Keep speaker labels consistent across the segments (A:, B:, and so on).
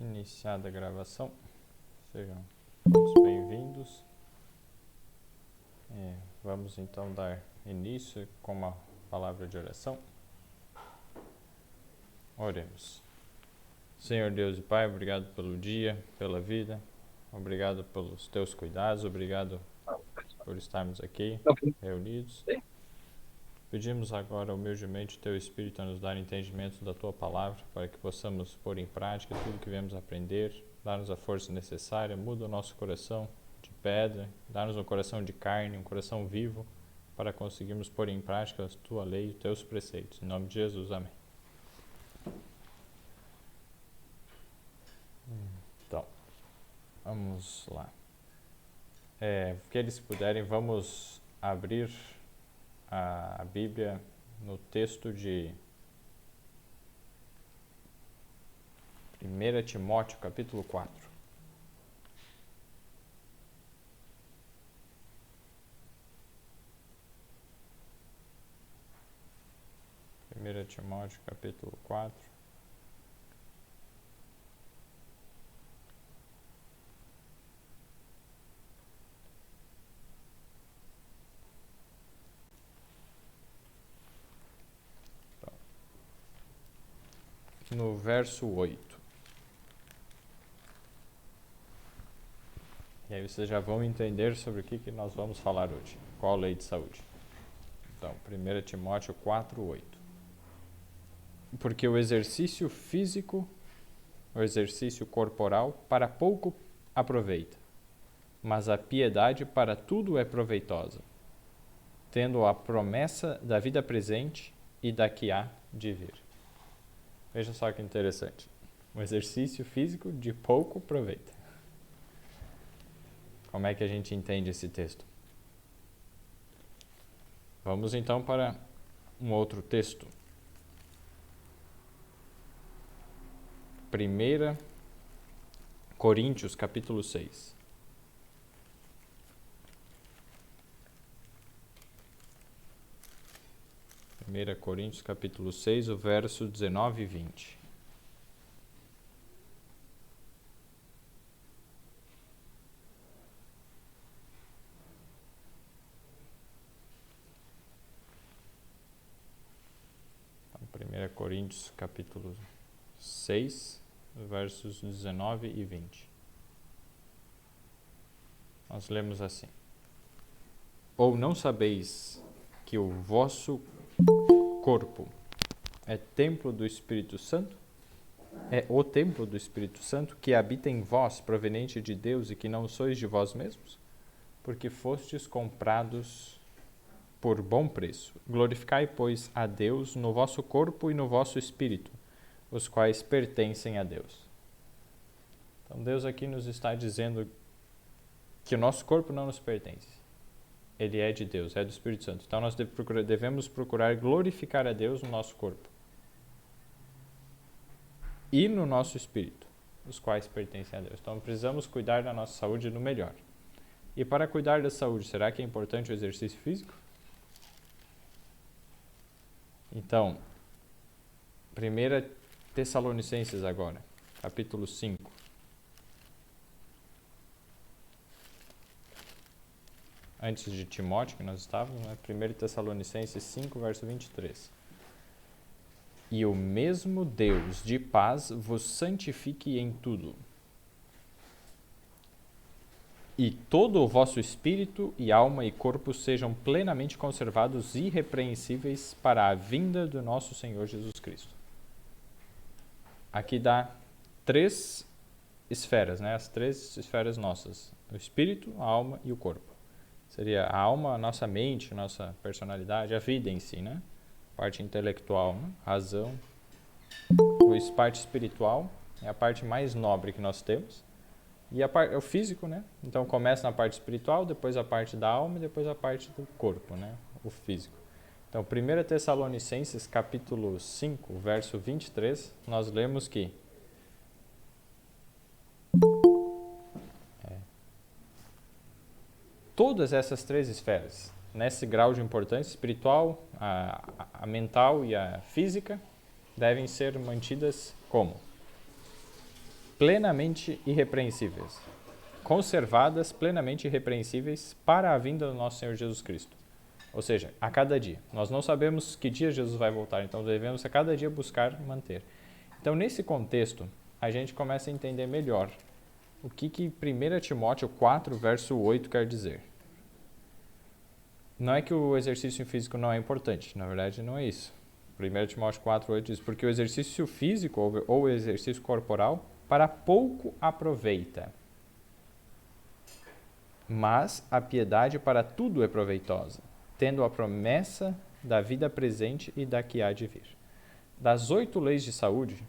A: Iniciada a gravação, sejam todos bem-vindos. Vamos então dar início com uma palavra de oração. Oremos. Senhor Deus e Pai, obrigado pelo dia, pela vida, obrigado pelos teus cuidados, obrigado por estarmos aqui reunidos. Pedimos agora humildemente teu Espírito a nos dar entendimento da tua palavra, para que possamos pôr em prática tudo que viemos aprender, dar-nos a força necessária, muda o nosso coração de pedra, dá-nos um coração de carne, um coração vivo, para conseguirmos pôr em prática a tua lei e os teus preceitos. Em nome de Jesus, amém. Então, vamos lá. Aqueles que puderem, vamos abrir a Bíblia no texto de 1 Timóteo, capítulo 4. 1 Timóteo, capítulo 4. No verso 8. E aí vocês já vão entender sobre o que nós vamos falar hoje. Qual a lei de saúde? Então, 1 Timóteo 4, 8. Porque o exercício físico, o exercício corporal, para pouco aproveita, mas a piedade para tudo é proveitosa, tendo a promessa da vida presente e da que há de vir. Veja só que interessante. Um exercício físico de pouco proveito. Como é que a gente entende esse texto? Vamos então para um outro texto. 1 Coríntios, capítulo 6. 1 Coríntios, capítulo 6, o verso 19 e 20. Então, 1 Coríntios, capítulo 6, versos 19 e 20. Nós lemos assim: Ou não sabeis que o vosso corpo é templo do Espírito Santo? É o templo do Espírito Santo que habita em vós, proveniente de Deus, e que não sois de vós mesmos? Porque fostes comprados por bom preço. Glorificai, pois, a Deus no vosso corpo e no vosso espírito, os quais pertencem a Deus. Então Deus aqui nos está dizendo que o nosso corpo não nos pertence. Ele é de Deus, é do Espírito Santo. Então nós devemos procurar glorificar a Deus no nosso corpo e no nosso espírito, os quais pertencem a Deus. Então precisamos cuidar da nossa saúde no melhor. E para cuidar da saúde, será que é importante o exercício físico? Então, 1 Tessalonicenses agora, capítulo 5. Antes de Timóteo, que nós estávamos, 1 Tessalonicenses 5, verso 23. E o mesmo Deus de paz vos santifique em tudo, e todo o vosso espírito e alma e corpo sejam plenamente conservados irrepreensíveis para a vinda do nosso Senhor Jesus Cristo. Aqui dá 3 esferas, as 3 esferas nossas: o espírito, a alma e o corpo. Seria a alma, a nossa mente, a nossa personalidade, a vida em si, Parte intelectual, razão. A parte espiritual é a parte mais nobre que nós temos. E o físico, Então começa na parte espiritual, depois a parte da alma e depois a parte do corpo, O físico. Então, 1 Tessalonicenses, capítulo 5, verso 23, nós lemos que todas essas 3 esferas, nesse grau de importância espiritual, a mental e a física, devem ser mantidas como? plenamente irrepreensíveis. Conservadas plenamente irrepreensíveis para a vinda do nosso Senhor Jesus Cristo. Ou seja, a cada dia. Nós não sabemos que dia Jesus vai voltar, então devemos a cada dia buscar manter. Então, nesse contexto, a gente começa a entender melhor o que 1 Timóteo 4, verso 8 quer dizer. Não é que o exercício físico não é importante, na verdade não é isso. 1 Timóteo 4, 8 diz, porque o exercício físico ou o exercício corporal para pouco aproveita, mas a piedade para tudo é proveitosa, tendo a promessa da vida presente e da que há de vir. Das 8 leis de saúde,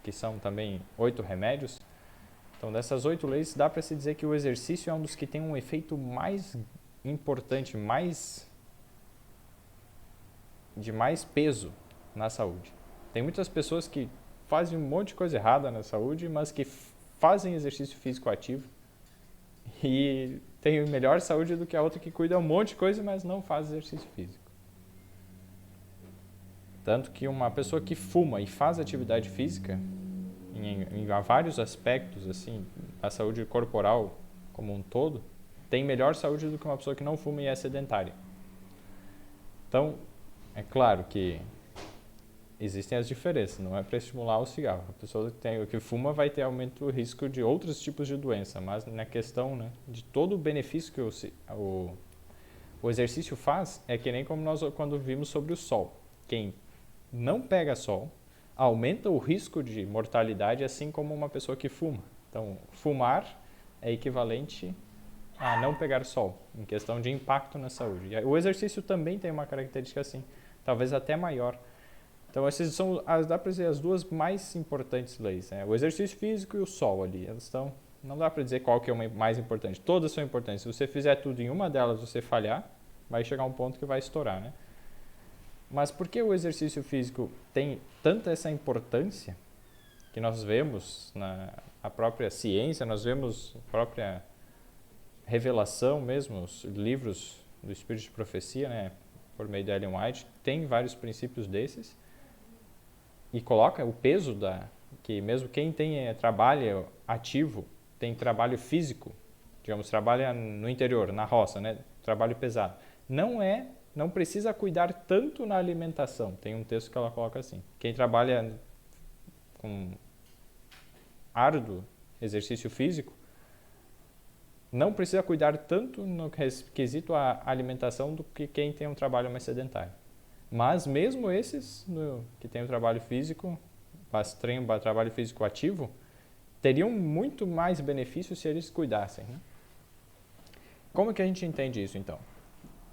A: que são também 8 remédios, então dessas 8 leis dá para se dizer que o exercício é um dos que tem um efeito mais importante, de mais peso na saúde. Tem muitas pessoas que fazem um monte de coisa errada na saúde, mas que fazem exercício físico ativo e tem melhor saúde do que a outra que cuida um monte de coisa, mas não faz exercício físico. Tanto que uma pessoa que fuma e faz atividade física, em vários aspectos, assim, a saúde corporal como um todo, tem melhor saúde do que uma pessoa que não fuma e é sedentária. Então, é claro que existem as diferenças, não é para estimular o cigarro. A pessoa que fuma vai ter aumento do risco de outros tipos de doença, mas na questão, né, de todo o benefício que o exercício faz, é que nem como nós quando vimos sobre o sol. Quem não pega sol aumenta o risco de mortalidade, assim como uma pessoa que fuma. Então, fumar é equivalente a não pegar sol, em questão de impacto na saúde. O exercício também tem uma característica assim, talvez até maior. Então, essas são, dá para dizer, as duas mais importantes leis, né? O exercício físico e o sol ali. Elas estão, não dá para dizer qual que é o mais importante. Todas são importantes. Se você fizer tudo em uma delas, você falhar, vai chegar um ponto que vai estourar, né? Mas por que o exercício físico tem tanta essa importância que nós vemos na própria ciência, nós vemos a própria revelação mesmo, os livros do Espírito de Profecia, né, por meio de Ellen White, tem vários princípios desses e coloca o peso que mesmo quem tem trabalho ativo, tem trabalho físico, digamos, trabalha no interior, na roça, né, trabalho pesado, não precisa cuidar tanto na alimentação. Tem um texto que ela coloca assim, quem trabalha com árduo exercício físico não precisa cuidar tanto no quesito a alimentação do que quem tem um trabalho mais sedentário. Mas mesmo esses que têm um trabalho físico, trabalho físico ativo, teriam muito mais benefícios se eles cuidassem, né? Como que a gente entende isso então?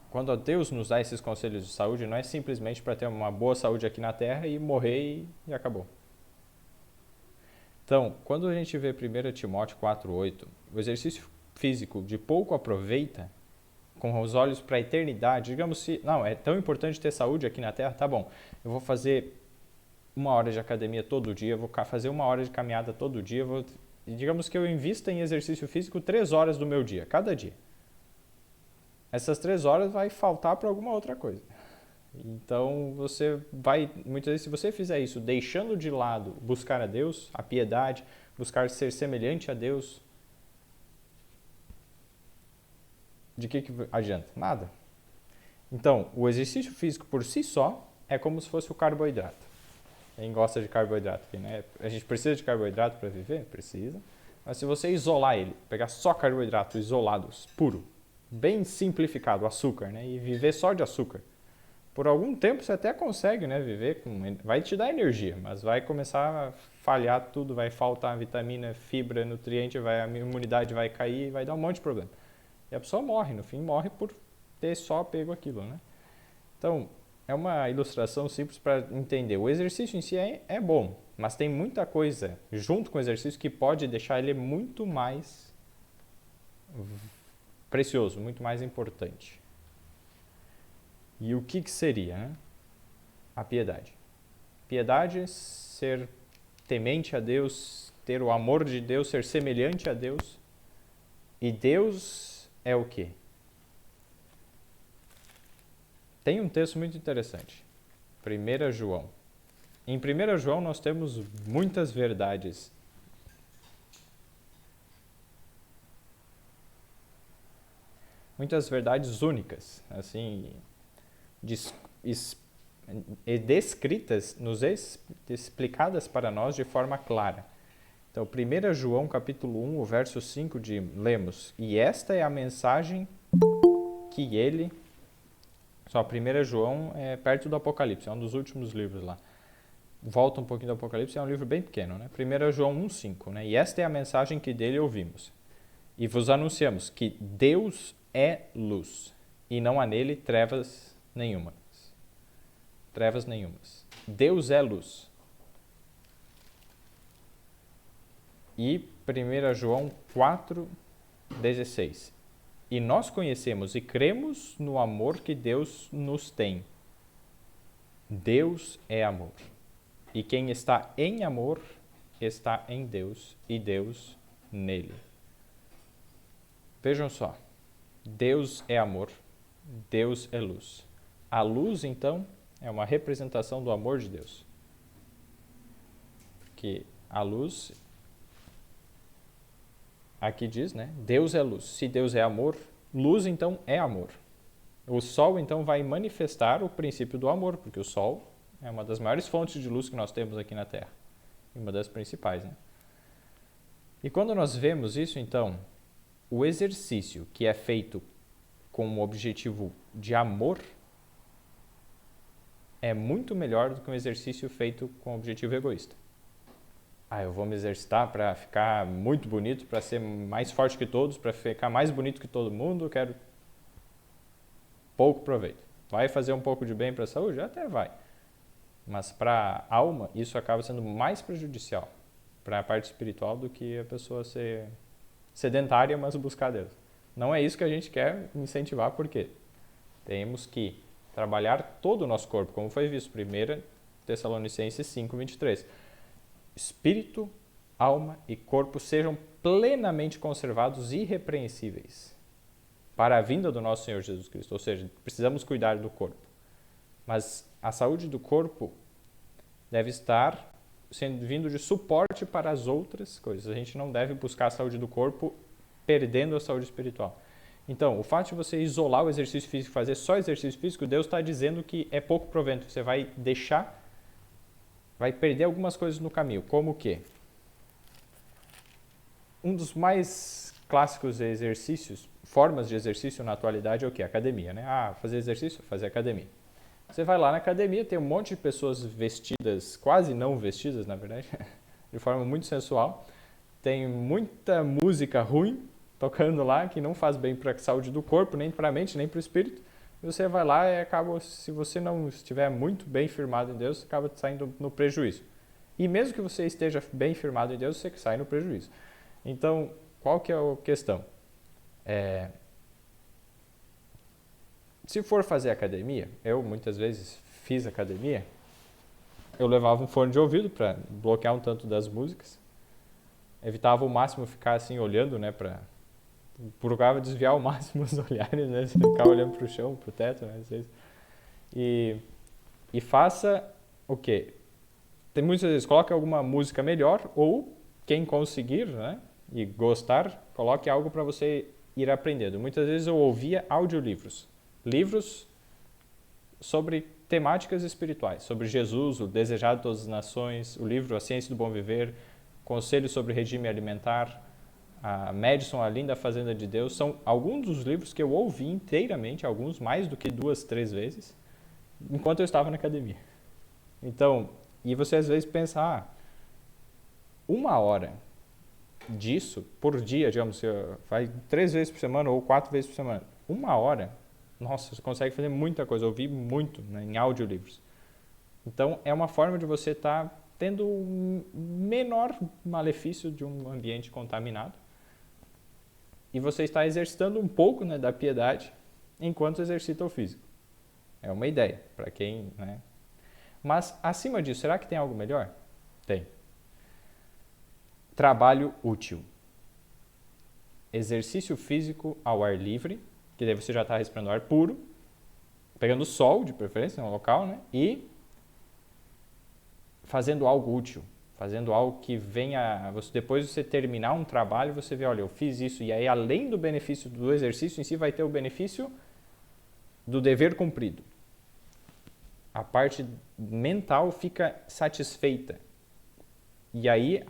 A: Quando Deus nos dá esses conselhos de saúde, não é simplesmente para ter uma boa saúde aqui na Terra e morrer e acabou. Então, quando a gente vê 1 Timóteo 4,8, o exercício físico de pouco aproveita, com os olhos para a eternidade, digamos se, não, é tão importante ter saúde aqui na Terra, tá bom, eu vou fazer 1 hora de academia todo dia, vou fazer 1 hora de caminhada todo dia, digamos que eu invista em exercício físico 3 horas do meu dia, cada dia. Essas 3 horas vai faltar para alguma outra coisa. Então, muitas vezes, se você fizer isso, deixando de lado buscar a Deus, a piedade, buscar ser semelhante a Deus, de que adianta? Nada. Então, o exercício físico por si só é como se fosse o carboidrato. Quem gosta de carboidrato aqui, né? A gente precisa de carboidrato para viver? Precisa. Mas se você isolar ele, pegar só carboidrato isolados, puro, bem simplificado, açúcar, né? E viver só de açúcar. Por algum tempo você até consegue, né? Viver vai te dar energia, mas vai começar a falhar tudo, vai faltar vitamina, fibra, nutriente, a imunidade vai cair, vai dar um monte de problema. E a pessoa morre, no fim morre por ter só pego aquilo, né? Então, é uma ilustração simples para entender. O exercício em si é bom, mas tem muita coisa junto com o exercício que pode deixar ele muito mais precioso, muito mais importante. E o que seria, né? A piedade. Piedade, ser temente a Deus, ter o amor de Deus, ser semelhante a Deus. E Deus é o quê? Tem um texto muito interessante. 1 João. Em 1 João nós temos muitas verdades muitas verdades únicas, assim, descritas, explicadas para nós de forma clara. Então, 1 João capítulo 1, o verso 5, lemos, e esta é a mensagem que ele... Só 1 João é perto do Apocalipse, é um dos últimos livros lá. Volta um pouquinho do Apocalipse, é um livro bem pequeno, né? 1 João 1,5, né? E esta é a mensagem que dele ouvimos. E vos anunciamos que Deus é luz, e não há nele trevas nenhumas. Trevas nenhumas. Deus é luz. E 1 João 4,16. E nós conhecemos e cremos no amor que Deus nos tem. Deus é amor. E quem está em amor está em Deus e Deus nele. Vejam só. Deus é amor. Deus é luz. A luz, então, é uma representação do amor de Deus. Porque a luz... Aqui diz, né? Deus é luz. Se Deus é amor, luz então é amor. O sol então vai manifestar o princípio do amor, porque o sol é uma das maiores fontes de luz que nós temos aqui na Terra. Uma das principais, né? E quando nós vemos isso, então, o exercício que é feito com o objetivo de amor é muito melhor do que um exercício feito com o objetivo egoísta. Eu vou me exercitar para ficar muito bonito, para ser mais forte que todos, para ficar mais bonito que todo mundo, eu quero pouco proveito. Vai fazer um pouco de bem para a saúde? Até vai. Mas para a alma, isso acaba sendo mais prejudicial para a parte espiritual do que a pessoa ser sedentária, mas buscar Deus. Não é isso que a gente quer incentivar, porque temos que trabalhar todo o nosso corpo, como foi visto, 1 Tessalonicenses 5:23. Espírito, alma e corpo sejam plenamente conservados e irrepreensíveis para a vinda do nosso Senhor Jesus Cristo. Ou seja, precisamos cuidar do corpo. Mas a saúde do corpo deve estar vindo de suporte para as outras coisas. A gente não deve buscar a saúde do corpo perdendo a saúde espiritual. Então, o fato de você isolar o exercício físico, fazer só exercício físico, Deus está dizendo que é pouco provento. Você vai perder algumas coisas no caminho. Como o quê? Um dos mais clássicos exercícios, formas de exercício na atualidade é o quê? Academia, né? Fazer exercício, fazer academia. Você vai lá na academia, tem um monte de pessoas vestidas, quase não vestidas, na verdade, de forma muito sensual. Tem muita música ruim tocando lá, que não faz bem para a saúde do corpo, nem para a mente, nem para o espírito. Você vai lá e acaba, se você não estiver muito bem firmado em Deus, acaba saindo no prejuízo. E mesmo que você esteja bem firmado em Deus, você sai no prejuízo. Então, qual que é a questão? Se for fazer academia, eu muitas vezes fiz academia, eu levava um fone de ouvido para bloquear um tanto das músicas, evitava ao máximo ficar assim olhando, né, procurava desviar ao máximo os olhares, né, ficar olhando para o chão, para o teto, né, às vezes. E faça o quê? Tem muitas vezes, coloque alguma música melhor, ou quem conseguir, né, e gostar, coloque algo para você ir aprendendo. Muitas vezes eu ouvia audiolivros, livros sobre temáticas espirituais, sobre Jesus, o desejado de todas as nações, o livro A Ciência do Bom Viver, Conselhos sobre Regime Alimentar, a Madison, a Linda Fazenda de Deus, são alguns dos livros que eu ouvi inteiramente, alguns mais do que 2, 3 vezes, enquanto eu estava na academia. Então, e você às vezes pensa, 1 hora disso por dia, digamos, você vai 3 vezes por semana ou 4 vezes por semana, 1 hora, nossa, você consegue fazer muita coisa, ouvir muito, né, em audiolivros. Então, é uma forma de você estar tendo um menor malefício de um ambiente contaminado, e você está exercitando um pouco, né, da piedade enquanto exercita o físico. É uma ideia para quem, né? Mas acima disso, será que tem algo melhor? Tem. Trabalho útil. Exercício físico ao ar livre, que daí você já está respirando ar puro, pegando sol, de preferência, no local, né? E fazendo algo útil, fazendo algo que venha, depois de você terminar um trabalho, você vê, olha, eu fiz isso, e aí além do benefício do exercício em si, vai ter o benefício do dever cumprido. A parte mental fica satisfeita. E aí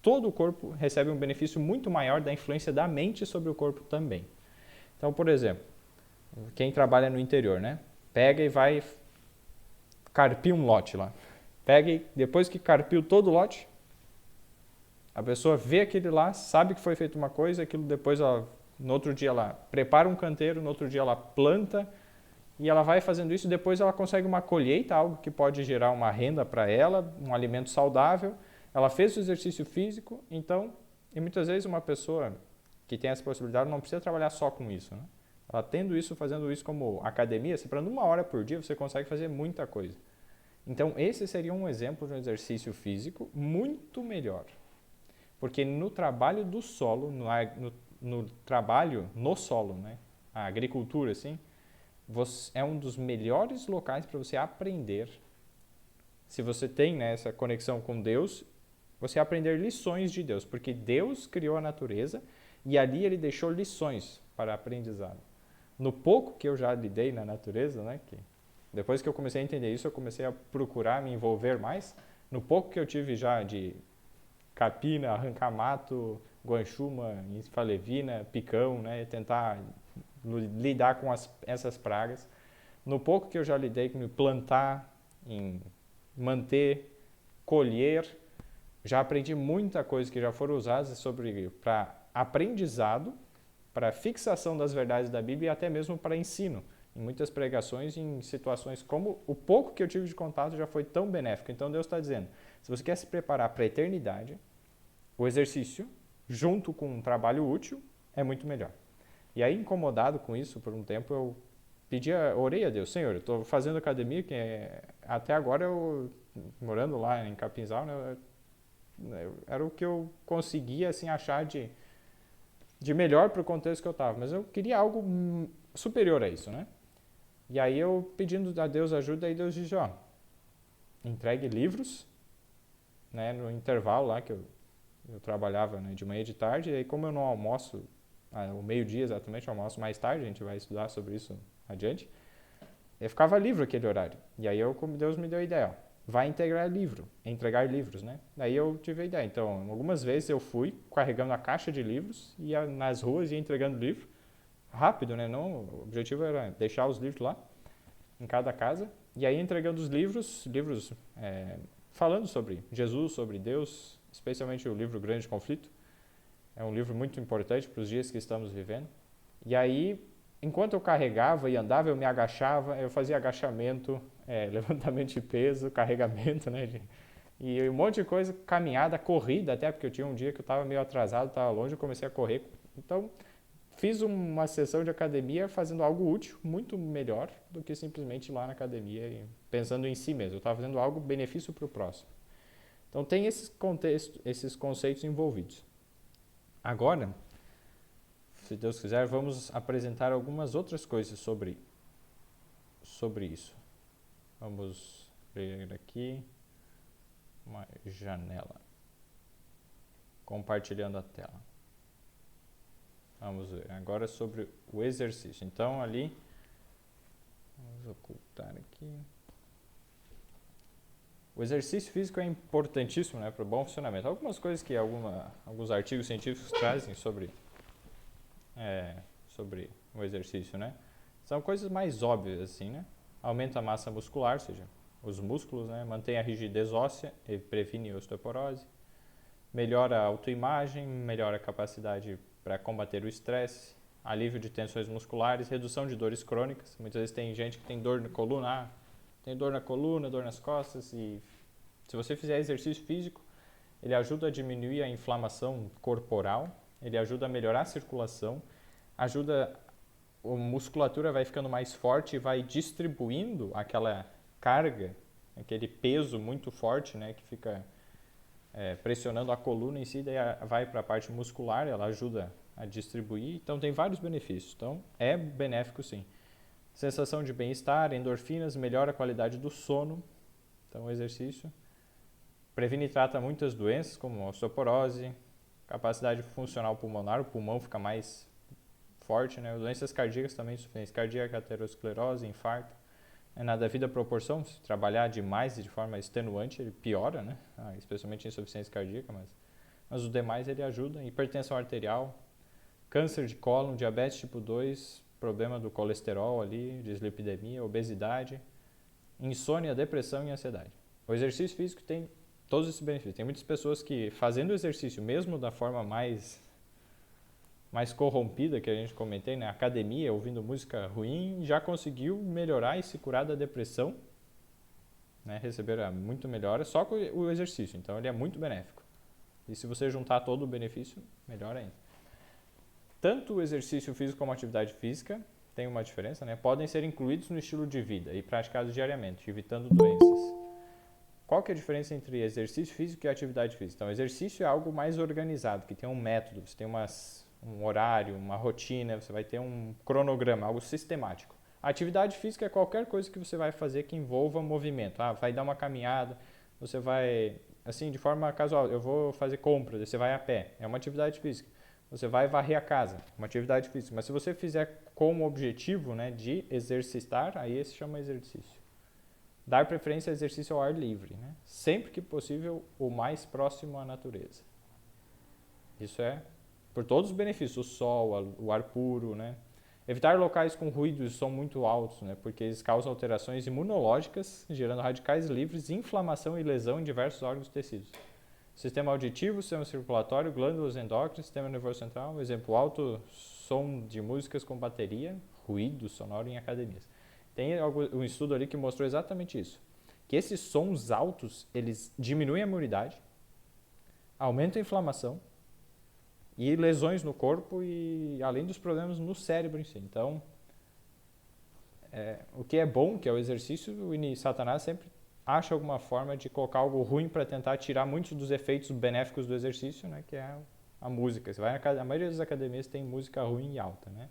A: todo o corpo recebe um benefício muito maior da influência da mente sobre o corpo também. Então, por exemplo, quem trabalha no interior, né? Pega e vai carpir um lote lá. Pega e depois que carpiu todo o lote, a pessoa vê aquele lá, sabe que foi feita uma coisa, aquilo depois ela, no outro dia ela prepara um canteiro, no outro dia ela planta e ela vai fazendo isso, depois ela consegue uma colheita, algo que pode gerar uma renda para ela, um alimento saudável. Ela fez o exercício físico, então, e muitas vezes uma pessoa que tem essa possibilidade não precisa trabalhar só com isso, né? Ela tendo isso, fazendo isso como academia, separando 1 hora por dia, você consegue fazer muita coisa. Então, esse seria um exemplo de um exercício físico muito melhor. Porque no trabalho do solo, no trabalho no solo, né? A agricultura, assim, é um dos melhores locais para você aprender. Se você tem, né, essa conexão com Deus, você aprender lições de Deus, porque Deus criou a natureza e ali Ele deixou lições para aprendizado. No pouco que eu já lidei na natureza, né, que depois que eu comecei a entender isso, eu comecei a procurar me envolver mais. No pouco que eu tive já de capina, arrancar mato, guanchuma, falevina, picão, né, tentar lidar com essas pragas. No pouco que eu já lidei com plantar, em manter, colher, já aprendi muita coisa que já foram usadas para aprendizado, para fixação das verdades da Bíblia e até mesmo para ensino. Em muitas pregações, em situações como o pouco que eu tive de contato já foi tão benéfico. Então Deus está dizendo, se você quer se preparar para a eternidade, o exercício, junto com um trabalho útil, é muito melhor. E aí, incomodado com isso por um tempo, eu orei a Deus, Senhor, eu estou fazendo academia, que até agora eu, morando lá em Capinzal, né, era o que eu conseguia assim, achar de melhor para o contexto que eu estava, mas eu queria algo superior a isso, né? E aí eu pedindo a Deus ajuda, aí Deus disse, ó, entregue livros, né, no intervalo lá que eu trabalhava, né, de manhã e de tarde, e aí como eu não almoço, o meio-dia exatamente, eu almoço mais tarde, a gente vai estudar sobre isso adiante, eu ficava livre aquele horário. E aí Deus me deu a ideia, ó, vai entregar livros, né? Daí eu tive a ideia. Então, algumas vezes eu fui carregando a caixa de livros, ia nas ruas e ia entregando livro, rápido, né? Não, o objetivo era deixar os livros lá, em cada casa, e aí entregando os livros falando sobre Jesus, sobre Deus, especialmente o livro Grande Conflito. É um livro muito importante para os dias que estamos vivendo. E aí, enquanto eu carregava e andava, eu me agachava, eu fazia agachamento, levantamento de peso, carregamento, né? E um monte de coisa, caminhada, corrida até, porque eu tinha um dia que eu estava meio atrasado, estava longe, eu comecei a correr. Então, fiz uma sessão de academia fazendo algo útil, muito melhor do que simplesmente ir lá na academia pensando em si mesmo. Eu estava fazendo algo benefício para o próximo. Então, tem esses conceitos envolvidos. Agora, se Deus quiser, vamos apresentar algumas outras coisas sobre isso. Vamos ver aqui uma janela, compartilhando a tela. Vamos ver agora sobre o exercício. Então, ali, vamos ocultar aqui. O exercício físico é importantíssimo, né, para o bom funcionamento. Algumas coisas que alguns artigos científicos trazem sobre o exercício, né? São coisas mais óbvias, assim, né? Aumenta a massa muscular, ou seja, os músculos, né? Mantém a rigidez óssea e previne osteoporose. Melhora a autoimagem, melhora a capacidade para combater o estresse, alívio de tensões musculares, redução de dores crônicas. Muitas vezes tem gente que tem dor na coluna, tem dor na coluna, dor nas costas, e se você fizer exercício físico, ele ajuda a diminuir a inflamação corporal, ele ajuda a melhorar a circulação, a musculatura vai ficando mais forte e vai distribuindo aquela carga, aquele peso muito forte, né, que fica pressionando a coluna em si, daí vai para a parte muscular, ela ajuda a distribuir, então tem vários benefícios, então é benéfico sim. Sensação de bem-estar, endorfinas, melhora a qualidade do sono, então o exercício Previne e trata muitas doenças, como osteoporose, capacidade funcional pulmonar, o pulmão fica mais forte, né? Doenças cardíacas também, insuficiência cardíaca, aterosclerose, infarto. Na devida proporção, se trabalhar demais e de forma extenuante, ele piora, né? Especialmente insuficiência cardíaca, mas os demais ele ajuda. Hipertensão arterial, câncer de cólon, diabetes tipo 2, problema do colesterol ali, dislipidemia, obesidade, insônia, depressão e ansiedade. O exercício físico tem todos esses benefícios. Tem muitas pessoas que fazendo exercício, mesmo da forma mais corrompida que a gente comentei, né? Academia, ouvindo música ruim, já conseguiu melhorar e se curar da depressão, né? Receber muito melhora só com o exercício. Então ele é muito benéfico. E se você juntar todo o benefício, melhor ainda. Tanto o exercício físico como a atividade física tem uma diferença, né? Podem ser incluídos no estilo de vida e praticados diariamente, evitando doenças. Qual que é a diferença entre exercício físico e atividade física? Então, exercício é algo mais organizado, que tem um método, você tem um horário, uma rotina, você vai ter um cronograma, algo sistemático. A atividade física é qualquer coisa que você vai fazer que envolva movimento. Vai dar uma caminhada, você vai, assim, de forma casual, eu vou fazer compras, você vai a pé, é uma atividade física. Você vai varrer a casa, uma atividade física. Mas se você fizer com o objetivo, né, de exercitar, aí se chama exercício. Dar preferência ao exercício ao ar livre, né? Sempre que possível, o mais próximo à natureza. Isso é por todos os benefícios, o sol, o ar puro, né? Evitar locais com ruídos e som muito altos, né? Porque eles causam alterações imunológicas, gerando radicais livres, inflamação e lesão em diversos órgãos e tecidos. Sistema auditivo, sistema circulatório, glândulas endócrinas, sistema nervoso central, exemplo, alto som de músicas com bateria, ruído sonoro em academias. Tem um estudo ali que mostrou exatamente isso, que esses sons altos, eles diminuem a imunidade, aumentam a inflamação e lesões no corpo e além dos problemas no cérebro em si. Então, o que é bom, que é o exercício, o Satanás sempre acha alguma forma de colocar algo ruim para tentar tirar muitos dos efeitos benéficos do exercício, né, que é a música. Você vai a maioria das academias tem música ruim e alta, né?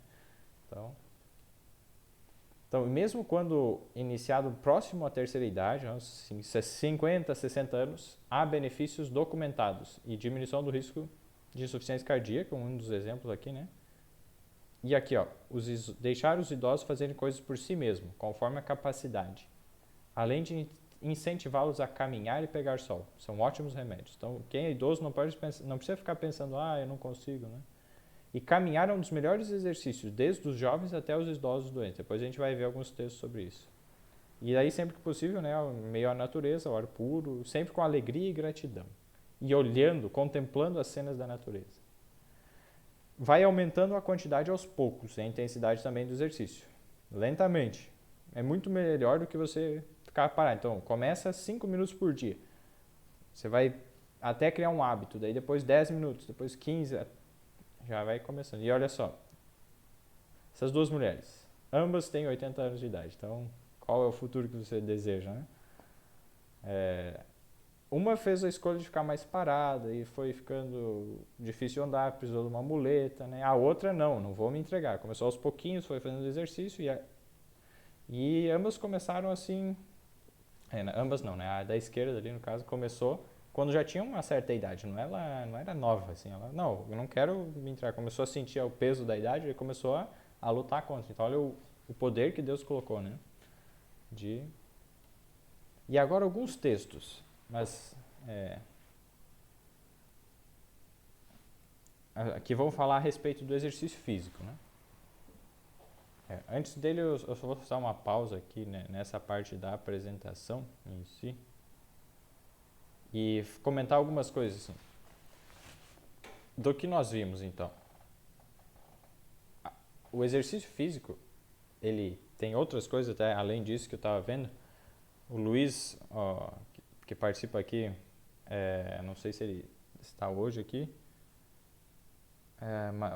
A: Então, mesmo quando iniciado próximo à terceira idade, assim, 50, 60 anos, há benefícios documentados e diminuição do risco de insuficiência cardíaca, um dos exemplos aqui, né? E aqui, deixar os idosos fazerem coisas por si mesmos, conforme a capacidade, além de incentivá-los a caminhar e pegar sol. São ótimos remédios. Então, quem é idoso não precisa ficar pensando, eu não consigo, né? E caminhar é um dos melhores exercícios, desde os jovens até os idosos doentes. Depois a gente vai ver alguns textos sobre isso. E aí, sempre que possível, né, meio à natureza, ao ar puro, sempre com alegria e gratidão. E olhando, contemplando as cenas da natureza. Vai aumentando a quantidade aos poucos, e a intensidade também do exercício. Lentamente. É muito melhor do que você ficar parado. Então, começa 5 minutos por dia. Você vai até criar um hábito, daí depois 10 minutos, depois 15, já vai começando. E olha só, essas duas mulheres, ambas têm 80 anos de idade, então qual é o futuro que você deseja, né? Uma fez a escolha de ficar mais parada e foi ficando difícil andar, precisou de uma muleta, né? A outra não vou me entregar. Começou aos pouquinhos, foi fazendo exercício e ambas começaram assim, ambas não, né? A da esquerda ali no caso começou quando já tinha uma certa idade, não era nova, assim, eu não quero me entregar, começou a sentir o peso da idade e começou a lutar contra. Então olha o poder que Deus colocou, né? E agora alguns textos, mas que vão falar a respeito do exercício físico, né? Antes dele eu só vou fazer uma pausa aqui, né, nessa parte da apresentação em si e comentar algumas coisas assim. Do que nós vimos então, o exercício físico ele tem outras coisas até além disso que eu estava vendo. O Luiz, que participa aqui, não sei se ele está hoje aqui,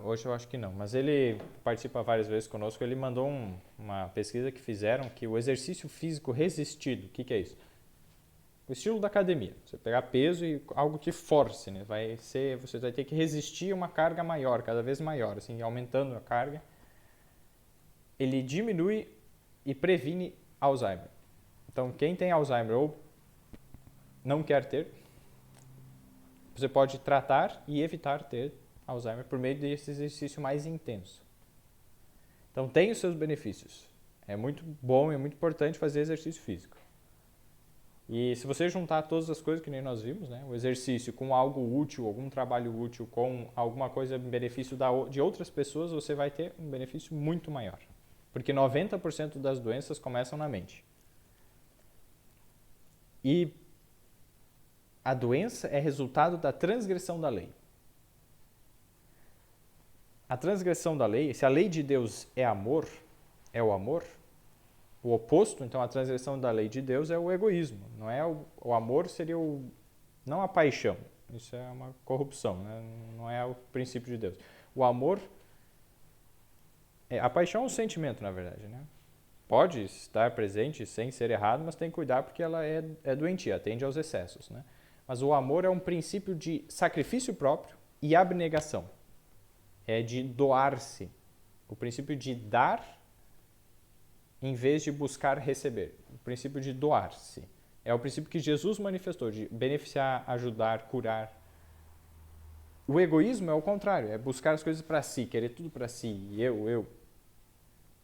A: hoje eu acho que não, mas ele participa várias vezes conosco. Ele mandou uma pesquisa que fizeram que o exercício físico resistido, o que é isso? O estilo da academia, você pegar peso e algo que force, né? Você vai ter que resistir a uma carga maior, cada vez maior, assim, aumentando a carga. Ele diminui e previne Alzheimer. Então, quem tem Alzheimer ou não quer ter, você pode tratar e evitar ter Alzheimer por meio desse exercício mais intenso. Então, tem os seus benefícios. É muito bom e é muito importante fazer exercício físico. E se você juntar todas as coisas que nem nós vimos, né, o exercício com algo útil, algum trabalho útil, com alguma coisa em benefício de outras pessoas, você vai ter um benefício muito maior. Porque 90% das doenças começam na mente. E a doença é resultado da transgressão da lei. A transgressão da lei, se a lei de Deus é amor, é o amor, o oposto, então, a transgressão da lei de Deus é o egoísmo. Não é o amor seria não a paixão. Isso é uma corrupção, né? Não é o princípio de Deus. O amor, a paixão é um sentimento, na verdade, né? Pode estar presente sem ser errado, mas tem que cuidar porque ela é doentia, atende aos excessos, né? Mas o amor é um princípio de sacrifício próprio e abnegação. É de doar-se. O princípio de dar em vez de buscar receber. O princípio de doar-se. É o princípio que Jesus manifestou, de beneficiar, ajudar, curar. O egoísmo é o contrário, é buscar as coisas para si, querer tudo para si, eu.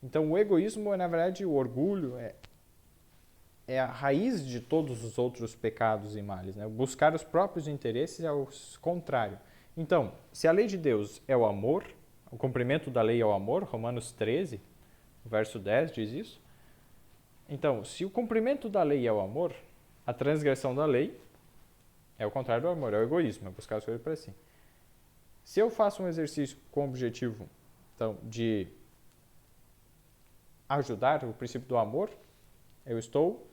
A: Então, o egoísmo é, na verdade, o orgulho, é a raiz de todos os outros pecados e males. Né? Buscar os próprios interesses é o contrário. Então, se a lei de Deus é o amor, o cumprimento da lei é o amor, Romanos 13, verso 10 diz isso. Então, se o cumprimento da lei é o amor, a transgressão da lei é o contrário do amor, é o egoísmo, é buscar as coisas para si. Se eu faço um exercício com o objetivo, então, de ajudar o princípio do amor, eu estou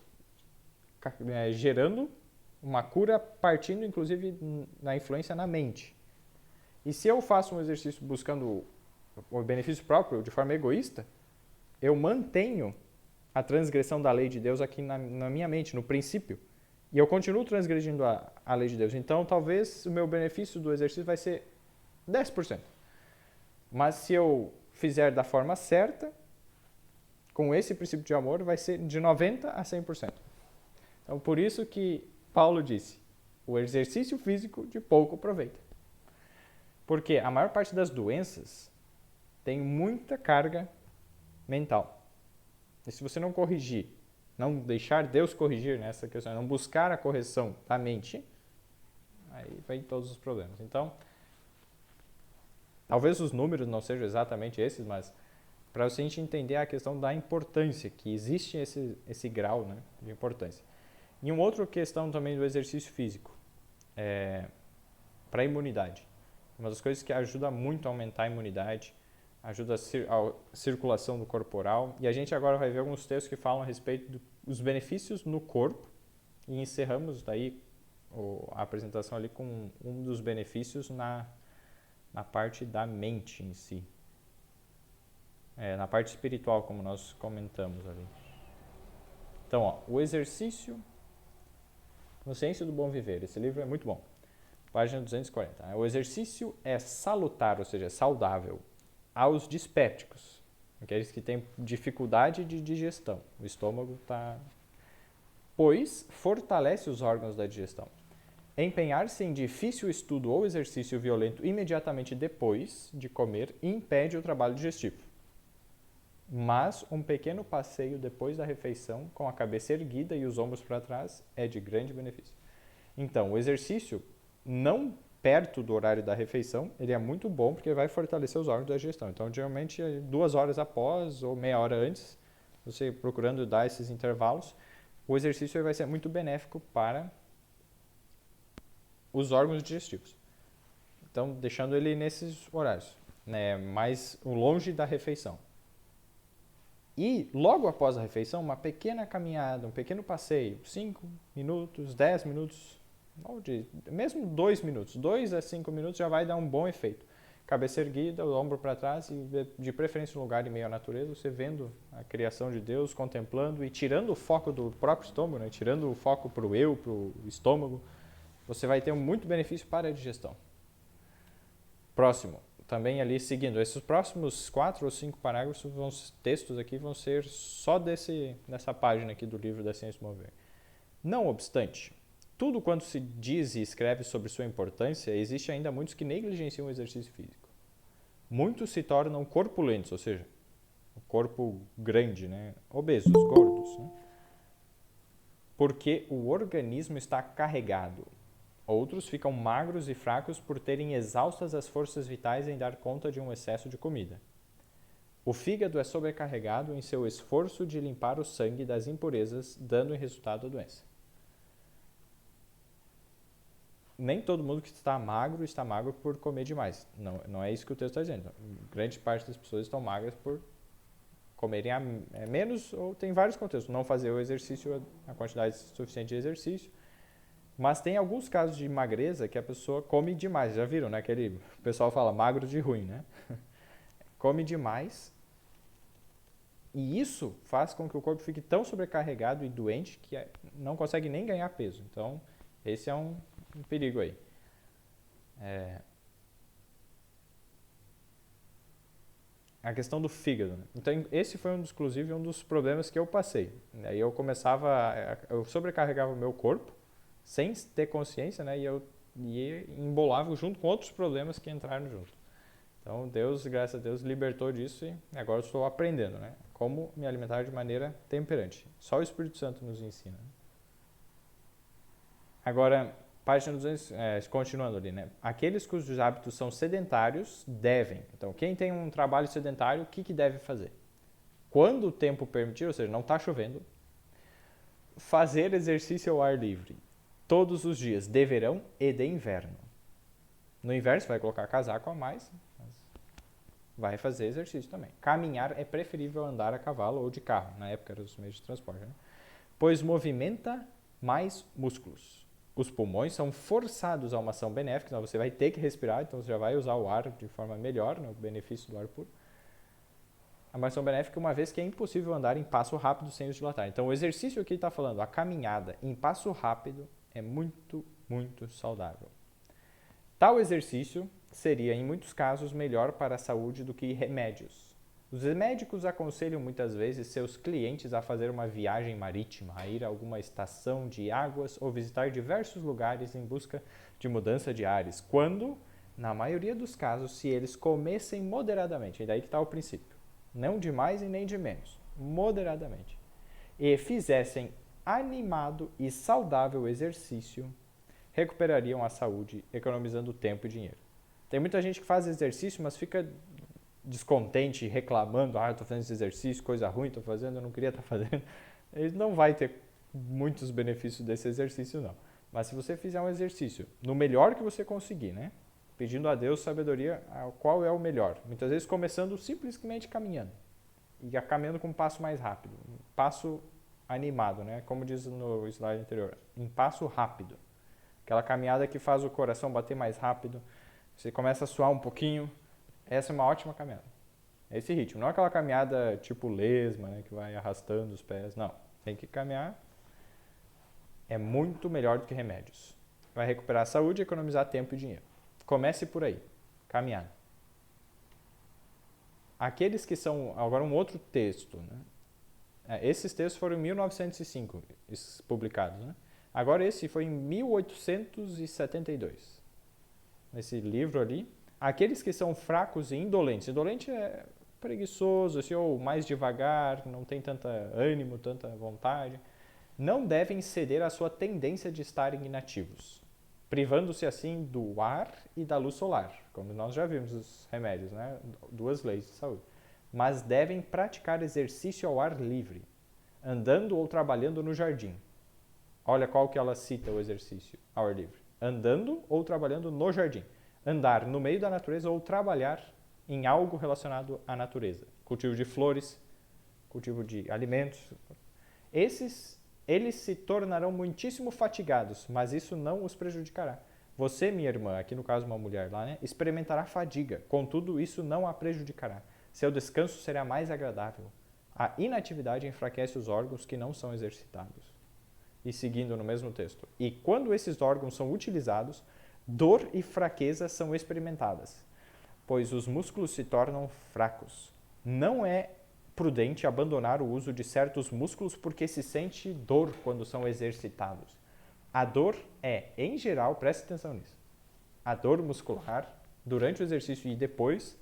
A: gerando uma cura partindo, inclusive, na influência na mente. E se eu faço um exercício buscando o benefício próprio de forma egoísta, eu mantenho a transgressão da lei de Deus aqui na minha mente, no princípio. E eu continuo transgredindo a lei de Deus. Então, talvez o meu benefício do exercício vai ser 10%. Mas se eu fizer da forma certa, com esse princípio de amor, vai ser de 90% a 100%. Então, por isso que Paulo disse, o exercício físico de pouco proveito. Porque a maior parte das doenças tem muita carga mental. E se você não corrigir, não deixar Deus corrigir nessa questão, não buscar a correção da mente, aí vem todos os problemas. Então, talvez os números não sejam exatamente esses, mas para a gente entender a questão da importância, que existe esse grau, né, de importância. E uma outra questão também do exercício físico, para a imunidade. Uma das coisas que ajuda muito a aumentar a imunidade, ajuda a circulação do corporal. E a gente agora vai ver alguns textos que falam a respeito dos benefícios no corpo. E encerramos daí a apresentação ali com um dos benefícios na parte da mente em si. Na parte espiritual, como nós comentamos ali. Então, o exercício, Consciência do Bom Viver. Esse livro é muito bom. Página 240. O exercício é salutar, ou seja, saudável, aos dispépticos, aqueles que têm dificuldade de digestão. O estômago está... Pois fortalece os órgãos da digestão. Empenhar-se em difícil estudo ou exercício violento imediatamente depois de comer impede o trabalho digestivo. Mas um pequeno passeio depois da refeição, com a cabeça erguida e os ombros para trás, é de grande benefício. Então, o exercício, não perto do horário da refeição, ele é muito bom porque vai fortalecer os órgãos da digestão. Então, geralmente, 2 horas após ou meia hora antes, você procurando dar esses intervalos, o exercício vai ser muito benéfico para os órgãos digestivos. Então, deixando ele nesses horários, né, mais longe da refeição. E, logo após a refeição, uma pequena caminhada, um pequeno passeio, 5 minutos, 10 minutos, mesmo 2 minutos, 2 a 5 minutos já vai dar um bom efeito. Cabeça erguida, o ombro para trás e, de preferência, um lugar em meio à natureza, você vendo a criação de Deus, contemplando e tirando o foco do próprio estômago, né? Tirando o foco para o eu, para o estômago, você vai ter muito benefício para a digestão. Próximo. Também ali seguindo, esses próximos 4 ou 5 parágrafos, textos aqui, vão ser só dessa página aqui do livro da Ciência do Mover. Não obstante, tudo quanto se diz e escreve sobre sua importância, existe ainda muitos que negligenciam o exercício físico. Muitos se tornam corpulentos, ou seja, o corpo grande, né? Obesos, gordos, né? Porque o organismo está carregado. Outros ficam magros e fracos por terem exaustas as forças vitais em dar conta de um excesso de comida. O fígado é sobrecarregado em seu esforço de limpar o sangue das impurezas, dando em resultado a doença. Nem todo mundo que está magro por comer demais. Não é isso que o texto está dizendo. Grande parte das pessoas estão magras por comerem menos, ou tem vários contextos. Não fazer o exercício, a quantidade suficiente de exercício. Mas tem alguns casos de magreza que a pessoa come demais. Já viram, né? O pessoal fala magro de ruim, né? Come demais. E isso faz com que o corpo fique tão sobrecarregado e doente que não consegue nem ganhar peso. Então, esse é um perigo aí. A questão do fígado. Né? Então, esse foi inclusive um dos problemas que eu passei. Aí eu eu sobrecarregava o meu corpo, sem ter consciência, né? E embolava junto com outros problemas que entraram junto. Então, Deus, graças a Deus, libertou disso e agora eu estou aprendendo, né? Como me alimentar de maneira temperante. Só o Espírito Santo nos ensina. Agora, página 200, continuando ali, né? Aqueles cujos hábitos são sedentários devem. Então, quem tem um trabalho sedentário, o que deve fazer? Quando o tempo permitir, ou seja, não está chovendo, fazer exercício ao ar livre. Todos os dias, de verão e de inverno. No inverno, você vai colocar casaco a mais, mas vai fazer exercício também. Caminhar é preferível andar a cavalo ou de carro. Na época, eram os meios de transporte, né? Pois movimenta mais músculos. Os pulmões são forçados a uma ação benéfica, então você vai ter que respirar, então você já vai usar o ar de forma melhor, né, o benefício do ar puro. A uma ação benéfica, uma vez que é impossível andar em passo rápido sem os dilatar. Então, o exercício aqui está falando, a caminhada em passo rápido é muito, muito saudável. Tal exercício seria, em muitos casos, melhor para a saúde do que remédios. Os médicos aconselham muitas vezes seus clientes a fazer uma viagem marítima, a ir a alguma estação de águas ou visitar diversos lugares em busca de mudança de ares, quando, na maioria dos casos, se eles comessem moderadamente, e daí que está o princípio, não de mais e nem de menos, moderadamente, e fizessem animado e saudável exercício, recuperariam a saúde, economizando tempo e dinheiro. Tem muita gente que faz exercício, mas fica descontente, reclamando, eu estou fazendo esse exercício, coisa ruim estou fazendo, eu não queria estar fazendo. Ele não vai ter muitos benefícios desse exercício, não. Mas se você fizer um exercício no melhor que você conseguir, né? Pedindo a Deus sabedoria, qual é o melhor. Muitas vezes começando simplesmente caminhando. E caminhando com um passo mais rápido. Um passo animado, né? Como diz no slide anterior. Um passo rápido. Aquela caminhada que faz o coração bater mais rápido. Você começa a suar um pouquinho. Essa é uma ótima caminhada. É esse ritmo. Não é aquela caminhada tipo lesma, né, que vai arrastando os pés. Não. Tem que caminhar. É muito melhor do que remédios. Vai recuperar a saúde e economizar tempo e dinheiro. Comece por aí. Caminhar. Aqueles que são... Agora um outro texto. Né? Esses textos foram em 1905 publicados. Né? Agora esse foi em 1872. Esse livro ali. Aqueles que são fracos e indolentes. Indolente é preguiçoso, assim, ou mais devagar, não tem tanto ânimo, tanta vontade. Não devem ceder à sua tendência de estarem inativos, privando-se assim do ar e da luz solar, como nós já vimos os remédios, né? Duas leis de saúde. Mas devem praticar exercício ao ar livre, andando ou trabalhando no jardim. Olha qual que ela cita o exercício ao ar livre. Andando ou trabalhando no jardim. Andar no meio da natureza ou trabalhar em algo relacionado à natureza. Cultivo de flores, cultivo de alimentos. Eles se tornarão muitíssimo fatigados, mas isso não os prejudicará. Você, minha irmã, aqui no caso uma mulher lá, né, experimentará fadiga, contudo isso não a prejudicará. Seu descanso será mais agradável. A inatividade enfraquece os órgãos que não são exercitados. E seguindo no mesmo texto. E quando esses órgãos são utilizados, dor e fraqueza são experimentadas, pois os músculos se tornam fracos. Não é prudente abandonar o uso de certos músculos porque se sente dor quando são exercitados. A dor em geral, preste atenção nisso, a dor muscular durante o exercício e depois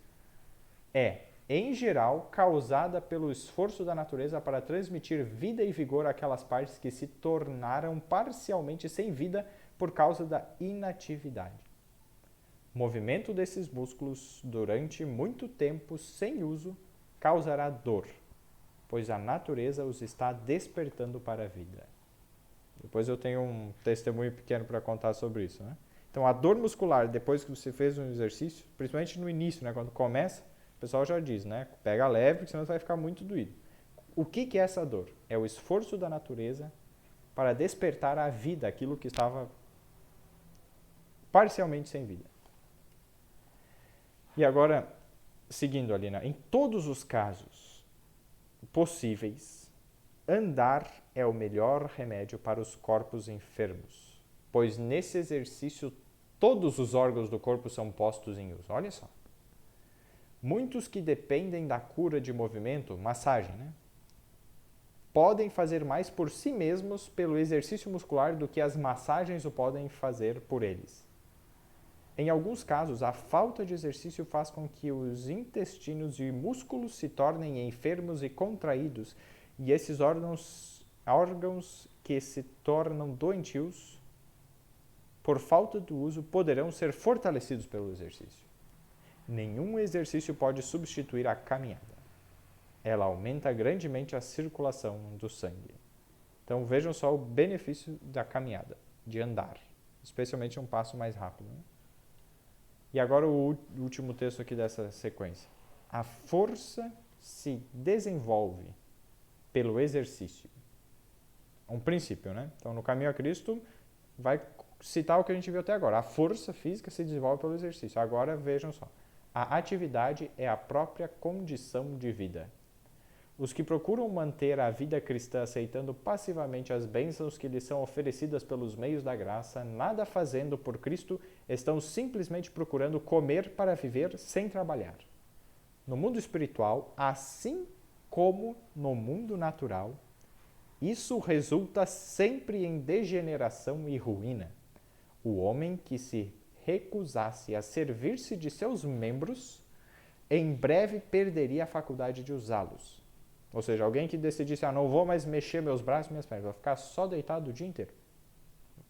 A: em geral, causada pelo esforço da natureza para transmitir vida e vigor àquelas partes que se tornaram parcialmente sem vida por causa da inatividade. O movimento desses músculos durante muito tempo sem uso causará dor, pois a natureza os está despertando para a vida. Depois eu tenho um testemunho pequeno para contar sobre isso, né? Então, a dor muscular, depois que você fez um exercício, principalmente no início, né, quando começa, o pessoal já diz, né? Pega leve, porque senão você vai ficar muito doído. O que é essa dor? É o esforço da natureza para despertar a vida, aquilo que estava parcialmente sem vida. E agora, seguindo ali, né? Em todos os casos possíveis, andar é o melhor remédio para os corpos enfermos, pois nesse exercício todos os órgãos do corpo são postos em uso. Olha só. Muitos que dependem da cura de movimento, massagem, né, podem fazer mais por si mesmos pelo exercício muscular do que as massagens o podem fazer por eles. Em alguns casos, a falta de exercício faz com que os intestinos e músculos se tornem enfermos e contraídos, e esses órgãos que se tornam doentios por falta do uso poderão ser fortalecidos pelo exercício. Nenhum exercício pode substituir a caminhada. Ela aumenta grandemente a circulação do sangue. Então vejam só o benefício da caminhada, de andar, especialmente um passo mais rápido, né? E agora o último texto aqui dessa sequência. A força se desenvolve pelo exercício. Um princípio, né? Então no caminho a Cristo vai citar o que a gente viu até agora. A força física se desenvolve pelo exercício. Agora vejam só. A atividade é a própria condição de vida. Os que procuram manter a vida cristã aceitando passivamente as bênçãos que lhes são oferecidas pelos meios da graça, nada fazendo por Cristo, estão simplesmente procurando comer para viver sem trabalhar. No mundo espiritual, assim como no mundo natural, isso resulta sempre em degeneração e ruína. O homem que se recusasse a servir-se de seus membros, em breve perderia a faculdade de usá-los. Ou seja, alguém que decidisse, não vou mais mexer meus braços e minhas pernas, vou ficar só deitado o dia inteiro.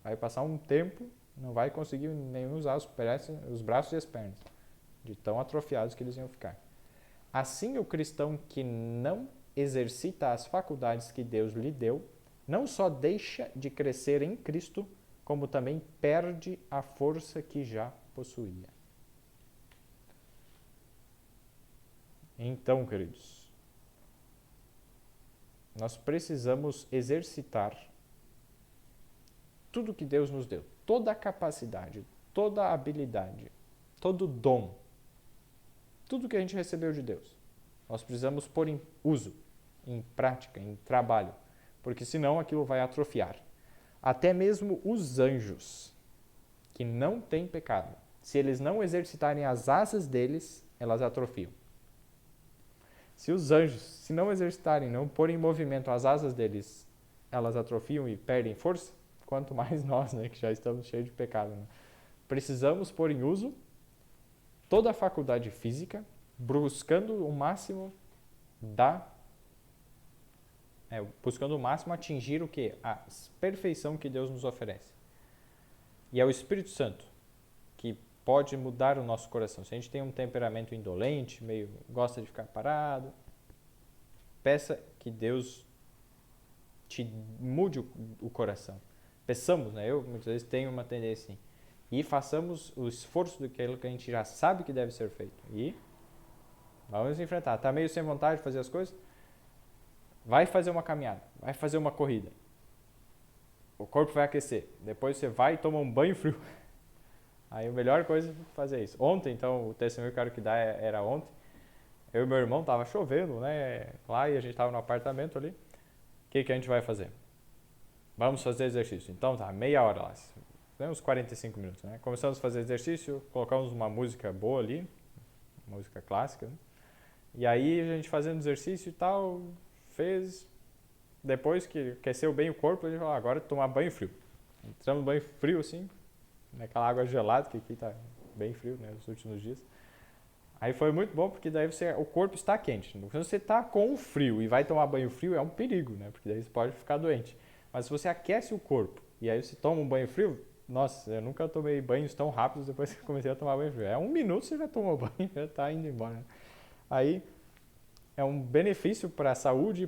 A: Vai passar um tempo, não vai conseguir nem usar os braços e as pernas, de tão atrofiados que eles iam ficar. Assim, o cristão que não exercita as faculdades que Deus lhe deu, não só deixa de crescer em Cristo, como também perde a força que já possuía. Então, queridos, nós precisamos exercitar tudo que Deus nos deu, toda a capacidade, toda a habilidade, todo o dom, tudo que a gente recebeu de Deus. Nós precisamos pôr em uso, em prática, em trabalho, porque senão aquilo vai atrofiar. Até mesmo os anjos, que não têm pecado, se eles não exercitarem as asas deles, elas atrofiam. Se os anjos, se não exercitarem, não porem em movimento as asas deles, elas atrofiam e perdem força, quanto mais nós, né, que já estamos cheios de pecado. Né? Precisamos pôr em uso toda a faculdade física, buscando o máximo atingir o quê? A perfeição que Deus nos oferece. E é o Espírito Santo que pode mudar o nosso coração. Se a gente tem um temperamento indolente, meio gosta de ficar parado, peça que Deus te mude o coração. Peçamos, né? Eu muitas vezes tenho uma tendência assim. E façamos o esforço daquilo que a gente já sabe que deve ser feito. E vamos enfrentar. Está meio sem vontade de fazer as coisas? Vai fazer uma caminhada, vai fazer uma corrida. O corpo vai aquecer. Depois você vai e toma um banho frio. Aí a melhor coisa é fazer isso. Ontem, então, o testemunho que eu quero que dar era ontem. Eu e meu irmão, tava chovendo, né? Lá, e a gente tava no apartamento ali. O que a gente vai fazer? Vamos fazer exercício. Então tá, meia hora lá. Uns 45 minutos, né? Começamos a fazer exercício, colocamos uma música boa ali, música clássica, né? E aí a gente fazendo exercício e tal, fez. Depois que aqueceu bem o corpo, a gente falou, agora tomar banho frio. entramos no banho frio, assim, naquela água gelada, que aqui tá bem frio, né, nos últimos dias. Aí foi muito bom, porque daí o corpo está quente. Quando você está com o frio e vai tomar banho frio, é um perigo, né, porque daí você pode ficar doente. Mas se você aquece o corpo e aí você toma um banho frio, nossa, eu nunca tomei banhos tão rápidos depois que comecei a tomar banho frio. É 1 minuto você já tomou banho, já está indo embora. Aí é um benefício para a saúde,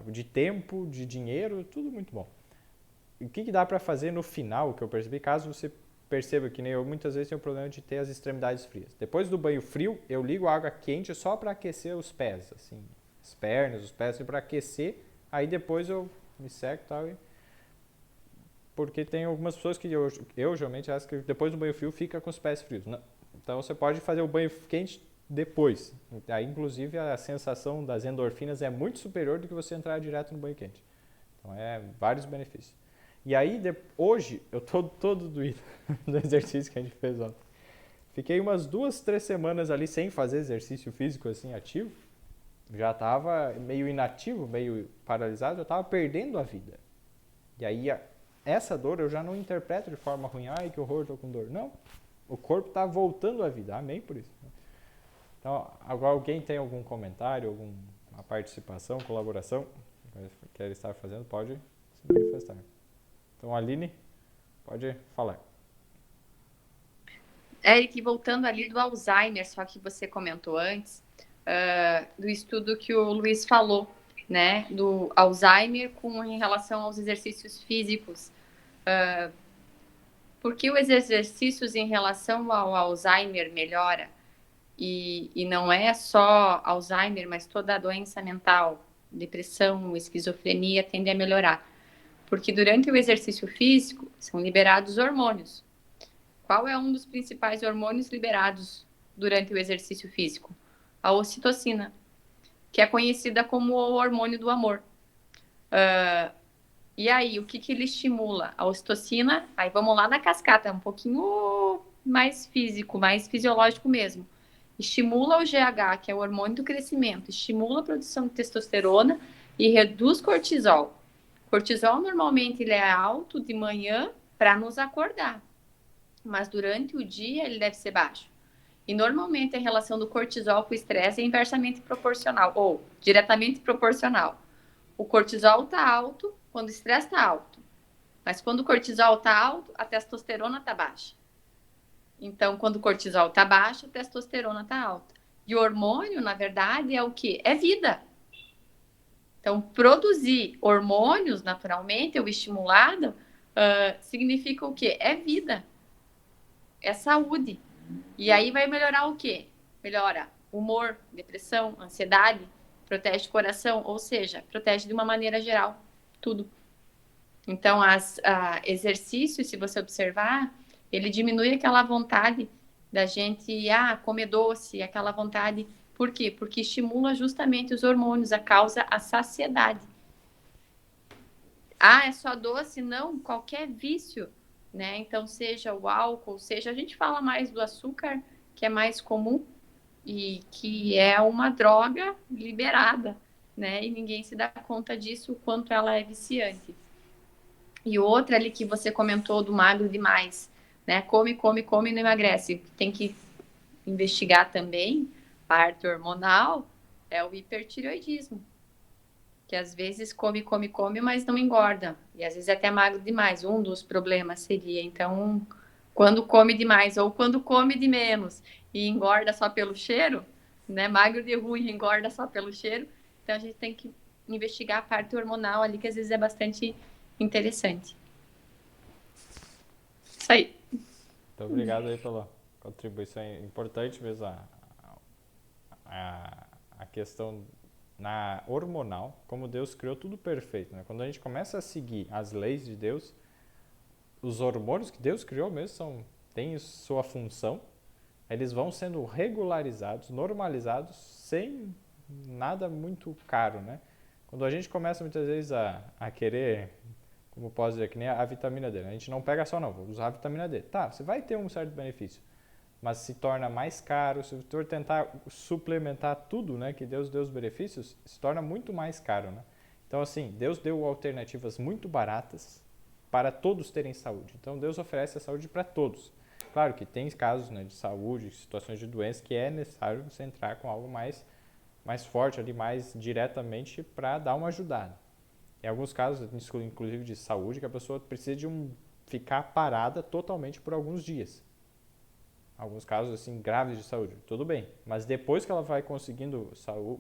A: de tempo, de dinheiro, tudo muito bom. O que dá para fazer no final, que eu percebi, caso você perceba que nem eu muitas vezes tenho o problema de ter as extremidades frias. Depois do banho frio, eu ligo a água quente só para aquecer os pés, assim, as pernas, os pés, assim, para aquecer. Aí depois eu me seco e tal. Porque tem algumas pessoas que eu geralmente acho que depois do banho frio fica com os pés frios. Não. Então você pode fazer o banho quente depois. Aí, inclusive, a sensação das endorfinas é muito superior do que você entrar direto no banho quente. Então, vários benefícios. E aí, hoje, eu tô todo doído do exercício que a gente fez ontem. Fiquei umas 2, 3 semanas ali sem fazer exercício físico assim ativo. Já estava meio inativo, meio paralisado, já estava perdendo a vida. E aí, essa dor eu já não interpreto de forma ruim. Ai, que horror, tô com dor. Não, o corpo está voltando à vida. Amém por isso. Então, agora alguém tem algum comentário, alguma participação, colaboração que quer estar fazendo, pode se manifestar. Então, Aline, pode falar.
B: Eric, voltando ali do Alzheimer, só que você comentou antes, do estudo que o Luiz falou, né, do Alzheimer em relação aos exercícios físicos. Por que os exercícios em relação ao Alzheimer melhora? E não é só Alzheimer, mas toda a doença mental, depressão, esquizofrenia tende a melhorar. Porque durante o exercício físico são liberados hormônios. Qual é um dos principais hormônios liberados durante o exercício físico? A ocitocina, que é conhecida como o hormônio do amor. E aí, o que ele estimula? A ocitocina, aí vamos lá na cascata, um pouquinho mais físico, mais fisiológico mesmo. Estimula o GH, que é o hormônio do crescimento, estimula a produção de testosterona e reduz cortisol. Cortisol normalmente ele é alto de manhã para nos acordar, mas durante o dia ele deve ser baixo. E normalmente a relação do cortisol com o estresse é inversamente proporcional, ou diretamente proporcional. O cortisol está alto quando o estresse está alto, mas quando o cortisol está alto, a testosterona está baixa. Então, quando o cortisol está baixo, a testosterona está alta. E o hormônio, na verdade, é o quê? É vida. Então, produzir hormônios naturalmente ou estimulado significa o quê? É vida. É saúde. E aí vai melhorar o quê? Melhora humor, depressão, ansiedade, protege o coração, ou seja, protege de uma maneira geral tudo. Então, exercício, se você observar, ele diminui aquela vontade da gente comer doce, aquela vontade. Por quê? Porque estimula justamente os hormônios, a causa a saciedade. É só doce? Não, qualquer vício, né? Então, seja o álcool, seja... A gente fala mais do açúcar, que é mais comum e que é uma droga liberada, né? E ninguém se dá conta disso, o quanto ela é viciante. E outra ali que você comentou do magro demais, né? Come, come, come e não emagrece. Tem que investigar também, parte hormonal, é o hipertireoidismo. Que às vezes come, come, come, mas não engorda. E às vezes é até magro demais. Um dos problemas seria, então, quando come demais ou quando come de menos e engorda só pelo cheiro, né? Magro de ruim e engorda só pelo cheiro. Então a gente tem que investigar a parte hormonal ali, que às vezes é bastante interessante. Isso aí.
A: Muito obrigado aí pela contribuição. É importante mesmo a questão na hormonal, como Deus criou tudo perfeito, né? Quando a gente começa a seguir as leis de Deus, os hormônios que Deus criou mesmo têm sua função, eles vão sendo regularizados, normalizados, sem nada muito caro, né? Quando a gente começa muitas vezes a querer, como posso dizer, que nem a vitamina D, né? A gente não pega só, não, vou usar a vitamina D. Tá, você vai ter um certo benefício, mas se torna mais caro, se for tentar suplementar tudo, né, que Deus deu os benefícios, se torna muito mais caro, né? Então, assim, Deus deu alternativas muito baratas para todos terem saúde. Então Deus oferece a saúde para todos. Claro que tem casos, né, de saúde, situações de doença que é necessário você entrar com algo mais forte ali, mais diretamente para dar uma ajudada. Em alguns casos, inclusive de saúde, que a pessoa precisa de ficar parada totalmente por alguns dias. Alguns casos assim graves de saúde, tudo bem. Mas depois que ela vai conseguindo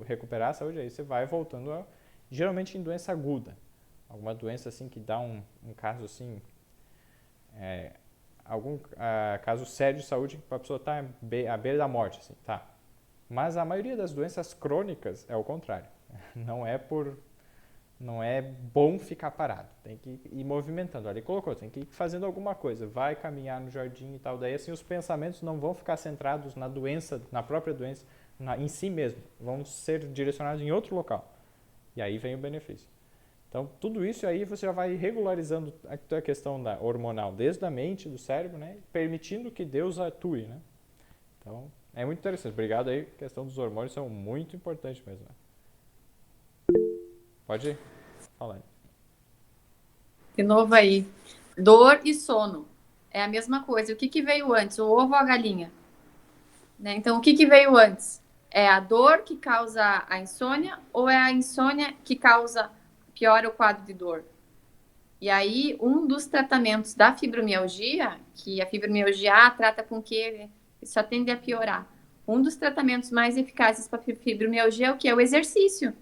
A: recuperar a saúde, aí você vai voltando geralmente em doença aguda. Alguma doença assim que dá um caso assim, algum caso sério de saúde que a pessoa está à beira da morte, assim, tá. Mas a maioria das doenças crônicas é o contrário. Não é bom ficar parado, tem que ir movimentando. Olha, ele colocou, tem que ir fazendo alguma coisa, vai caminhar no jardim e tal. Daí assim os pensamentos não vão ficar centrados na doença, na própria doença, em si mesmo. Vão ser direcionados em outro local. E aí vem o benefício. Então, tudo isso aí você já vai regularizando a questão da hormonal desde a mente, do cérebro, né? Permitindo que Deus atue, né? Então, é muito interessante. Obrigado aí. A questão dos hormônios são muito importantes mesmo, né? Pode ir? Fala aí.
B: De novo aí. Dor e sono. É a mesma coisa. O que que veio antes, o ovo ou a galinha? Né? Então, o que que veio antes? É a dor que causa a insônia ou é a insônia que causa, piora o quadro de dor? E aí, um dos tratamentos da fibromialgia, que a fibromialgia trata com que ele só tende a piorar. Um dos tratamentos mais eficazes para fibromialgia é o que? É o exercício.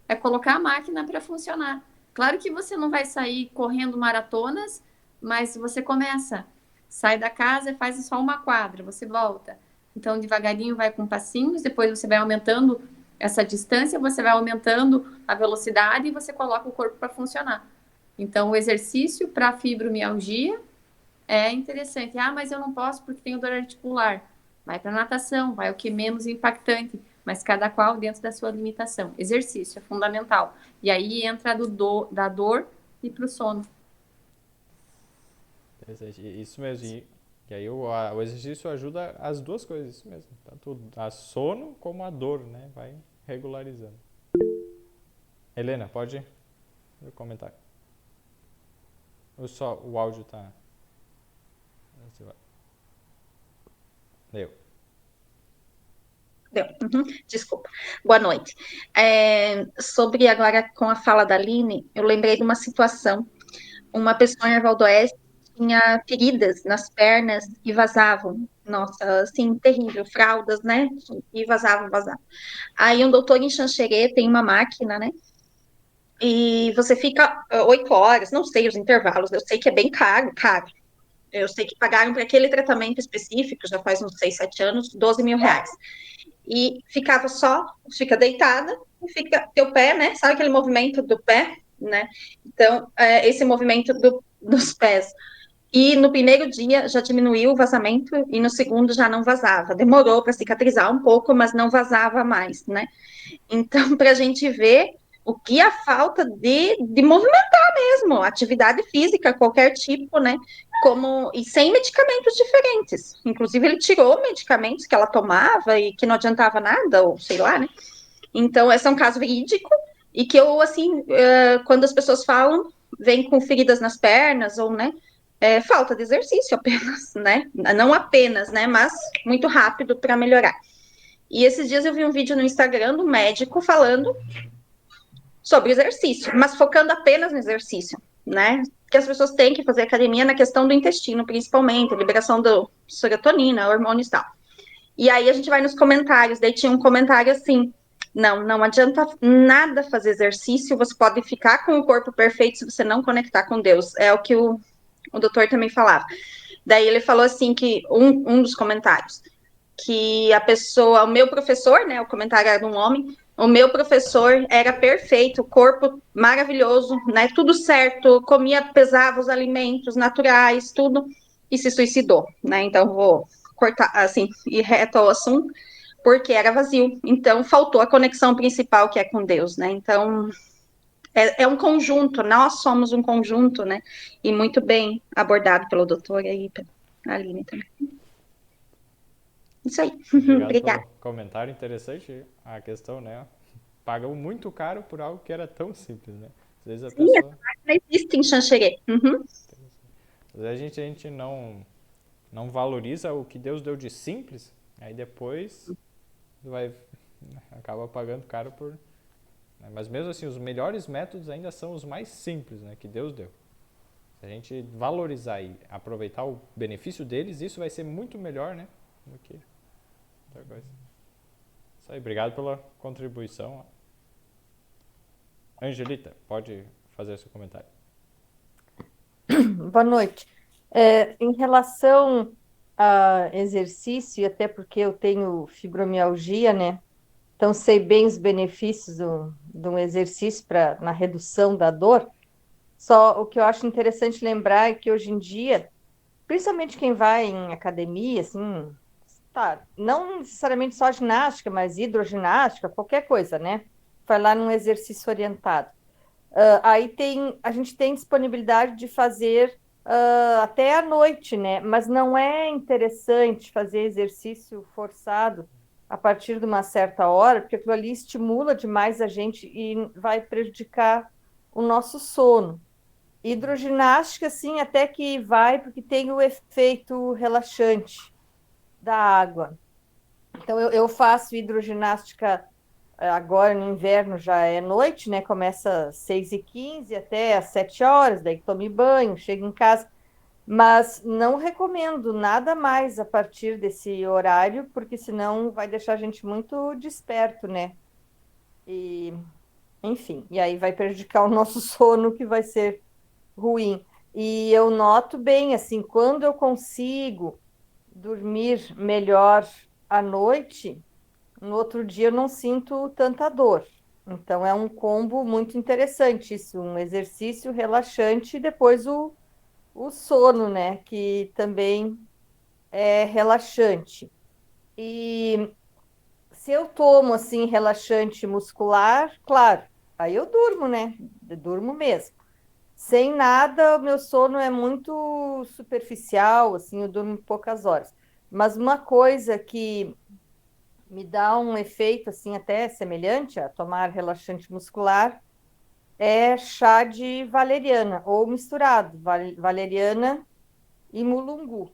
B: É colocar a máquina para funcionar. Claro que você não vai sair correndo maratonas, mas você começa. Sai da casa e faz só uma quadra, você volta. Então, devagarinho vai com passinhos, depois você vai aumentando essa distância, você vai aumentando a velocidade e você coloca o corpo para funcionar. Então, o exercício para fibromialgia é interessante. Ah, mas eu não posso porque tenho dor articular. Vai para natação, vai o que menos impactante, mas cada qual dentro da sua limitação. Exercício é fundamental. E aí entra da dor e para o sono.
A: Interessante. Isso mesmo. E aí o exercício ajuda as duas coisas, isso mesmo. Tanto a sono como a dor, né? Vai regularizando. Helena, pode comentar. Ou só o áudio tá. Deu.
C: Deu. Desculpa. Boa noite. Sobre agora com a fala da Aline, eu lembrei de uma situação. Uma pessoa em Erval do Oeste tinha feridas nas pernas e vazavam. Nossa, assim, terrível, fraldas, né? E vazavam. Aí um doutor em Xanxerê tem uma máquina, né? E você fica 8 horas, não sei os intervalos, eu sei que é bem caro. Eu sei que pagaram para aquele tratamento específico, já faz uns 6, 7 anos, 12 mil reais. E fica deitada e fica teu pé, né? Sabe aquele movimento do pé, né? Então, esse movimento dos pés. E no primeiro dia já diminuiu o vazamento e no segundo já não vazava. Demorou para cicatrizar um pouco, mas não vazava mais, né? Então, para a gente ver o que a falta de movimentar mesmo, atividade física, qualquer tipo, né? E sem medicamentos diferentes. Inclusive, ele tirou medicamentos que ela tomava e que não adiantava nada, ou sei lá, né? Então, esse é um caso verídico e que eu, assim, quando as pessoas falam, vem com feridas nas pernas ou, né? Falta de exercício apenas, né? Não apenas, né? Mas muito rápido para melhorar. E esses dias eu vi um vídeo no Instagram do médico falando sobre exercício, mas focando apenas no exercício, né? Que as pessoas têm que fazer academia na questão do intestino, principalmente, liberação do serotonina, hormônios e tal. E aí a gente vai nos comentários, daí tinha um comentário assim: não adianta nada fazer exercício, você pode ficar com o corpo perfeito se você não conectar com Deus. É o que o doutor também falava. Daí ele falou assim que um dos comentários, que a pessoa, o meu professor, né, o comentário era de um homem, o meu professor era perfeito, corpo maravilhoso, né, tudo certo, pesava os alimentos naturais, tudo, e se suicidou, né, então vou cortar, assim, ir reto ao assunto, porque era vazio, então faltou a conexão principal que é com Deus, né, então é um conjunto, nós somos um conjunto, né, e muito bem abordado pelo doutor e pela Aline também. Isso aí.
A: Obrigado
C: Obrigada.
A: pelo comentário interessante. A questão, né? Pagam muito caro por algo que era tão simples, né? Às vezes a
C: Sim,
A: pessoa.
C: não existe em Xanxerê.
A: Às vezes a gente não valoriza o que Deus deu de simples, aí depois vai acaba pagando caro por... né? Mas mesmo assim, os melhores métodos ainda são os mais simples, né, que Deus deu. Se a gente valorizar e aproveitar o benefício deles, isso vai ser muito melhor, né, do que outra coisa. Isso aí, obrigado pela contribuição. Angelita, pode fazer seu comentário.
D: Boa noite. Em relação a exercício, e até porque eu tenho fibromialgia, né? Então sei bem os benefícios de um exercício na redução da dor. Só o que eu acho interessante lembrar é que hoje em dia, principalmente quem vai em academia, assim, tá, não necessariamente só ginástica, mas hidroginástica, qualquer coisa, né? Vai lá num exercício orientado. Aí a gente tem disponibilidade de fazer até à noite, né? Mas não é interessante fazer exercício forçado a partir de uma certa hora, porque aquilo ali estimula demais a gente e vai prejudicar o nosso sono. Hidroginástica, sim, até que vai, porque tem o efeito relaxante da água. Então, eu faço hidroginástica agora no inverno, já é noite, né? Começa às 6h15 até às 7 horas, daí tome banho, chego em casa. Mas não recomendo nada mais a partir desse horário, porque senão vai deixar a gente muito desperto, né? E, enfim, e aí vai prejudicar o nosso sono, que vai ser ruim. E eu noto bem, assim, quando eu consigo dormir melhor à noite, no outro dia eu não sinto tanta dor. Então é um combo muito interessante isso, um exercício relaxante e depois o sono, né, que também é relaxante. E se eu tomo assim relaxante muscular, claro, aí eu durmo, né? Eu durmo mesmo. Sem nada, o meu sono é muito superficial, assim, eu durmo poucas horas. Mas uma coisa que me dá um efeito assim até semelhante a tomar relaxante muscular é chá de valeriana ou misturado, valeriana e mulungu.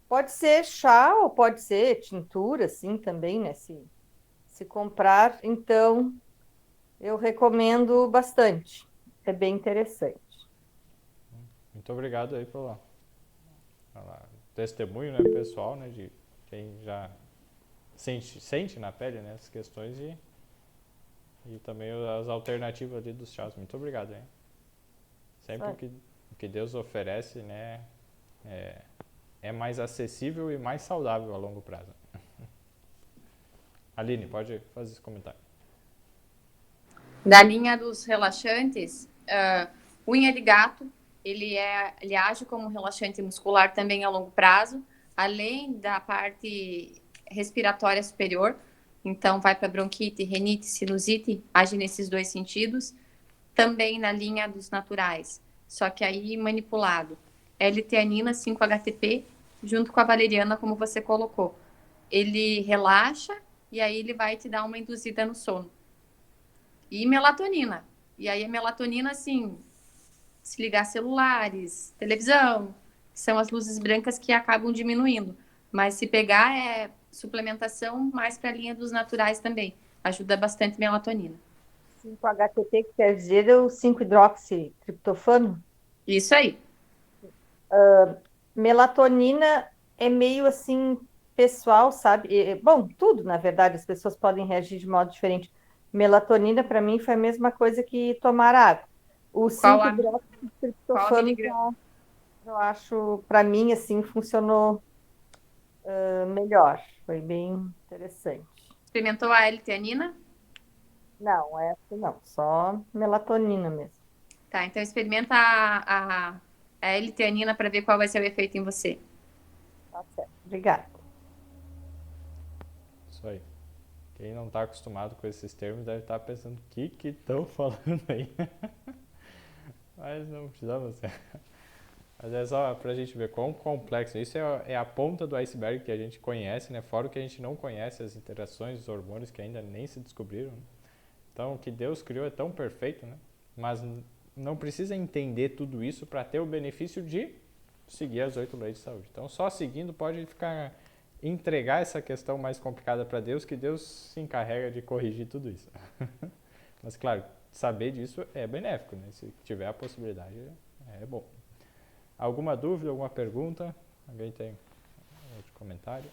D: Pode ser chá ou pode ser tintura, assim também, né? Se comprar, então eu recomendo bastante. É bem interessante.
A: Muito obrigado aí pelo testemunho, né, pessoal, né, de quem já sente na pele, né, as questões e também as alternativas ali dos chás. Muito obrigado, hein? Sempre o que Deus oferece, né, é mais acessível e mais saudável a longo prazo. Aline, pode fazer esse comentário.
B: Da linha dos relaxantes, unha de gato, ele age como um relaxante muscular também a longo prazo, além da parte respiratória superior. Então, vai para bronquite, renite, sinusite, age nesses dois sentidos. Também na linha dos naturais, só que aí manipulado. L-teanina, 5-HTP, junto com a valeriana, como você colocou. Ele relaxa e aí ele vai te dar uma induzida no sono. E melatonina. E aí a melatonina, assim, se ligar celulares, televisão, são as luzes brancas que acabam diminuindo. Mas se pegar suplementação mais para a linha dos naturais também. Ajuda bastante melatonina.
D: 5-HTP, que quer dizer o 5-hidroxitriptofano.
B: Isso aí.
D: Melatonina é meio assim pessoal, sabe? Bom, tudo, na verdade, as pessoas podem reagir de modo diferente. Melatonina, para mim, foi a mesma coisa que tomar água. O
B: Qual
D: 5-hidroxitriptofano,
B: a miligrama?
D: eu acho, para mim, assim, funcionou melhor. Foi bem interessante.
B: Experimentou a L-teanina?
D: Não, essa não, só melatonina mesmo.
B: Tá, então experimenta a L-teanina para ver qual vai ser o efeito em você.
D: Tá certo. Obrigada.
A: Isso aí. Quem não está acostumado com esses termos deve estar pensando o que estão falando aí. Mas não precisamos. Mas é só pra gente ver quão complexo. Isso é a ponta do iceberg que a gente conhece, né? Fora o que a gente não conhece, as interações dos hormônios que ainda nem se descobriram. Né? Então, o que Deus criou é tão perfeito, né? Mas não precisa entender tudo isso para ter o benefício de seguir as 8 leis de saúde. Então, só seguindo pode entregar essa questão mais complicada para Deus, que Deus se encarrega de corrigir tudo isso. Mas, claro, saber disso é benéfico, né? Se tiver a possibilidade, é bom. Alguma dúvida, alguma pergunta? Alguém tem outro comentário?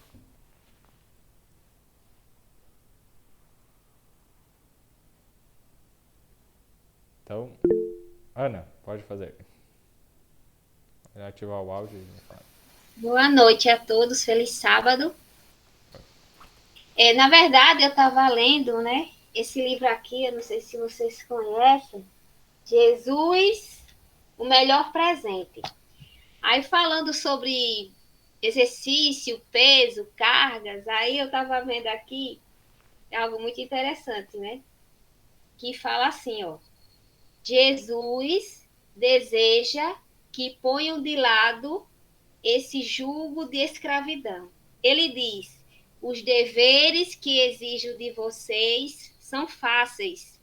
A: Então, Ana, pode fazer. Vou ativar o áudio e falar.
E: Boa noite a todos, feliz sábado. Na verdade, eu estava lendo, né, esse livro aqui, eu não sei se vocês conhecem, Jesus, o melhor presente. Aí falando sobre exercício, peso, cargas, aí eu estava vendo aqui algo muito interessante, né, que fala assim, ó, Jesus deseja que ponham de lado esse jugo de escravidão. Ele diz: os deveres que exijo de vocês são fáceis,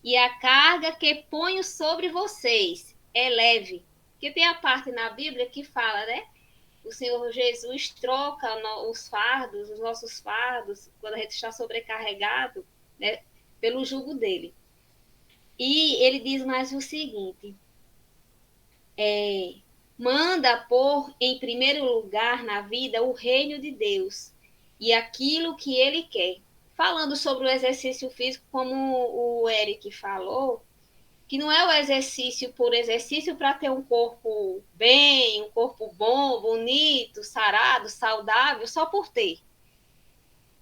E: e a carga que ponho sobre vocês é leve. Porque tem a parte na Bíblia que fala, né? O Senhor Jesus troca os fardos, os nossos fardos, quando a gente está sobrecarregado, né, pelo jugo dele. E ele diz mais o seguinte: manda pôr em primeiro lugar na vida o reino de Deus e aquilo que ele quer. Falando sobre o exercício físico, como o Eric falou, que não é o exercício por exercício para ter um corpo bem, um corpo bom, bonito, sarado, saudável, só por ter.